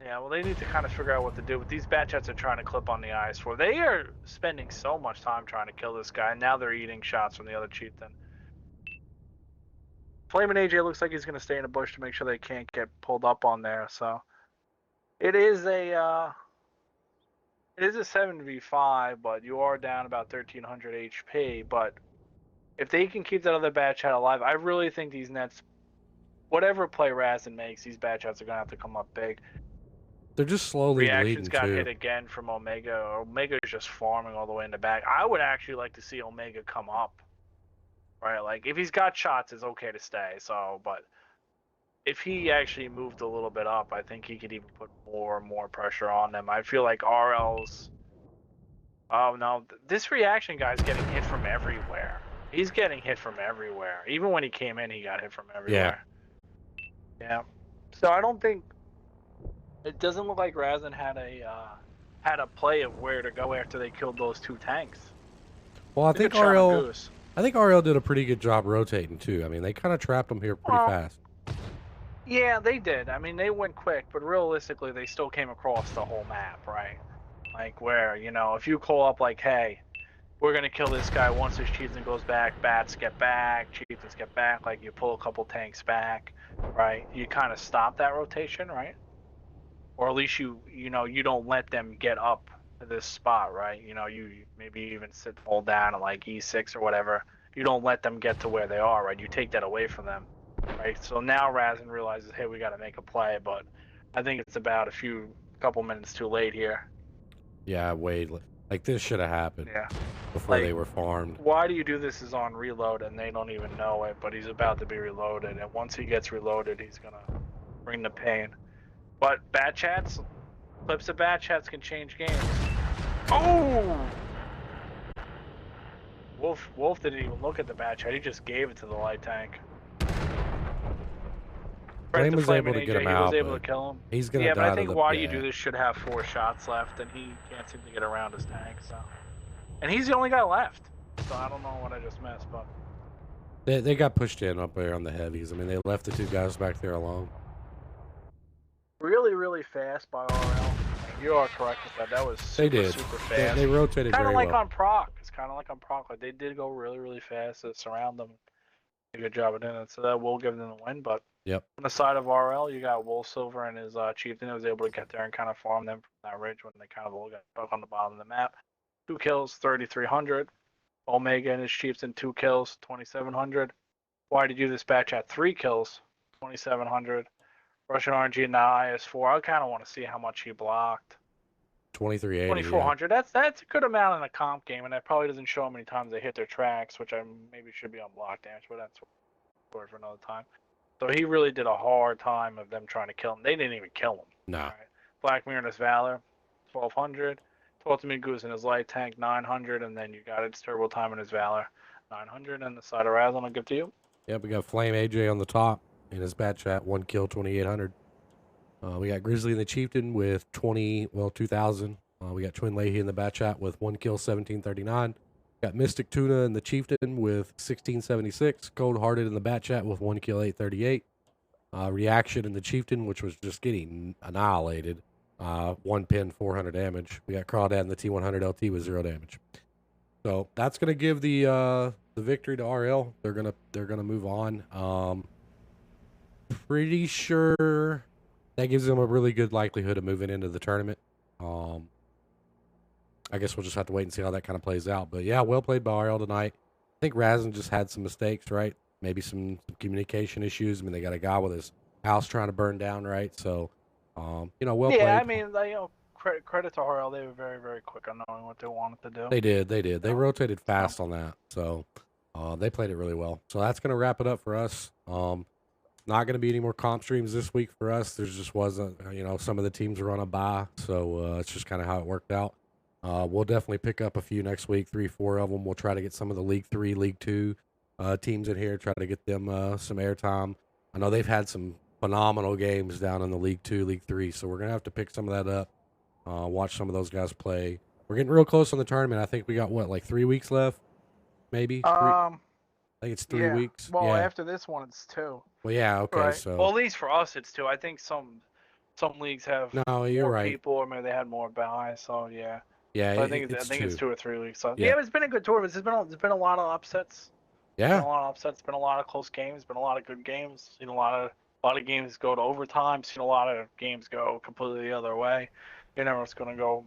Yeah, well, they need to kind of figure out what to do. But these batch hats are trying to clip on the IS4. They are spending so much time trying to kill this guy, and now they're eating shots from the other chieftain. Flamin' AJ looks like he's going to stay in a bush to make sure they can't get pulled up on there. So it is a 7v5, but you are down about 1,300 HP. But if they can keep that other batch hat alive, I really think these nets, whatever play Razin makes, these batch hats are going to have to come up big. They're just slowly Reactions bleeding got too. hit again from Omega. Omega is just farming all the way in the back. I would actually like to see Omega come up. Right? Like, if he's got shots, it's okay to stay. So, but if he actually moved a little bit up, I think he could even put more and more pressure on them. I feel like RL's. Oh no, this reaction guy's getting hit from everywhere. He's getting hit from everywhere. Even when he came in, he got hit from everywhere. Yeah. So I don't think it doesn't look like Razin had a play of where to go after they killed those two tanks. Well, I They think could shot a RL. goose. I think RL did a pretty good job rotating too. I mean, they kind of trapped them here pretty fast. Yeah, they did. I mean, they went quick, but realistically, they still came across the whole map, right? Like, where, if you call up, like, hey, we're going to kill this guy once his chieftain goes back, bats get back, chieftains get back, like, you pull a couple tanks back, right? You kind of stop that rotation, right? Or at least you don't let them get up to this spot, right? You maybe even hold down at, like, E6 or whatever. You don't let them get to where they are, right? You take that away from them. Right, so now Razin realizes, hey, we got to make a play, but I think it's about couple minutes too late here. Yeah, Wade. Like this should have happened. Yeah. Before they were farmed. Why do you do this is on reload and they don't even know it, but he's about to be reloaded, and once he gets reloaded, he's gonna bring the pain. But clips of bat chats can change games. Oh! Wolf didn't even look at the bat chat. He just gave it to the light tank. Flame was able to get him out. He was able to kill him. He's gonna die. But I think why you do this should have 4 shots left, and he can't seem to get around his tank. So, and he's the only guy left. So I don't know what I just missed, but they got pushed in up there on the heavies. I mean, they left the 2 guys back there alone. Really, really fast by RL. You are correct with that. That was super fast. They rotated very well. Kind of like on Proc. It's kind of like on Proc. Like they did go really, really fast to surround them. Did a good job of doing it. So that will give them the win, but. Yep. On the side of RL, you got Wolf Silver and his chieftain who was able to get there and kind of farm them from that ridge when they kind of all got stuck on the bottom of the map. 2 kills, 3,300. Omega and his chieftain 2 kills, 2,700. Why did you do this batch at 3 kills, 2,700? Russian RNG and now IS4. I kind of want to see how much he blocked. 2,380. 2,400. Yeah. That's a good amount in a comp game, and that probably doesn't show how many times they hit their tracks, which I maybe should be on block damage, but that's for another time. So he really did a hard time of them trying to kill him. They didn't even kill him. No. Right? Black Mirror and his Valor, 1,200. Ultimate Goose in his light tank, 900. And then you got its turbo time in his Valor, 900. And the side of Razin I'll give to you. Yep, we got Flame AJ on the top in his bat chat, 1 kill, 2,800. We got Grizzly and the Chieftain with 2,000. We got Twin Leahy in the bat chat with 1 kill, 1,739. Got Mystic Tuna and the Chieftain with 1676. Cold Hearted in the bat chat with 1 kill, 838. Reaction in the Chieftain, which was just getting annihilated. 1 pin, 400 damage. We got Crawdad in the T100 LT with 0 damage. So that's gonna give the victory to RL. They're gonna move on. Pretty sure that gives them a really good likelihood of moving into the tournament. I guess we'll just have to wait and see how that kind of plays out. But yeah, well played by RL tonight. I think Razin just had some mistakes, right? Maybe some communication issues. I mean, they got a guy with his house trying to burn down, right? So, well played. Yeah, I mean, credit to RL. They were very, very quick on knowing what they wanted to do. They did. They rotated fast on that. So, they played it really well. So that's going to wrap it up for us. Not going to be any more comp streams this week for us. There just wasn't, some of the teams were on a bye. So, it's just kind of how it worked out. We'll definitely pick up a few next week, 3-4 of them. We'll try to get some of the League 3, League 2 teams in here, try to get them some airtime. I know they've had some phenomenal games down in the League 2, League 3, so we're going to have to pick some of that up, watch some of those guys play. We're getting real close on the tournament. I think we got, 3 weeks left? Maybe? I think it's 3 weeks. Well, yeah. After this one, it's 2. Well, yeah, okay, right. so... Well, at least for us, it's 2. I think some leagues have more right. people, or maybe they had more buy, so yeah. Yeah, I think it's 2 or 3 weeks. So, yeah, it's been a good tournament. There's been a lot of upsets. Yeah. There's been a lot of upsets. It's been a lot of close games. Been a lot of good games. Seen a lot of games go to overtime. Seen a lot of games go completely the other way. You never know what's going to go.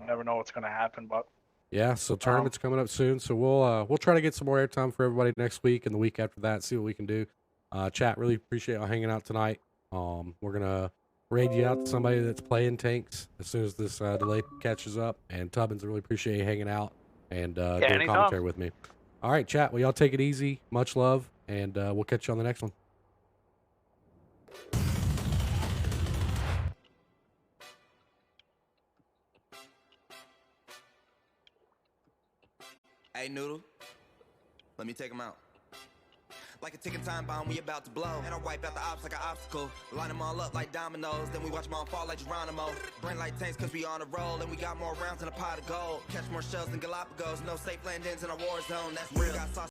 Never know what's going to happen. But yeah, so tournament's coming up soon. So we'll try to get some more airtime for everybody next week and the week after that. See what we can do. Chat, really appreciate y'all hanging out tonight. We're gonna raid you out to somebody that's playing tanks as soon as this delay catches up. And Tubbins, I really appreciate you hanging out and doing anytime. commentary with me. All right, chat. Well, y'all take it easy. Much love, and we'll catch you on the next one. Hey, Noodle, let me take him out. Like a ticking time bomb, we about to blow. And I wipe out the ops like an obstacle. Line them all up like dominoes. Then we watch them all fall like Geronimo. Brain like tanks cause we on a roll. And we got more rounds in a pot of gold. Catch more shells than Galapagos. No safe landings in a war zone. That's real. Got sauce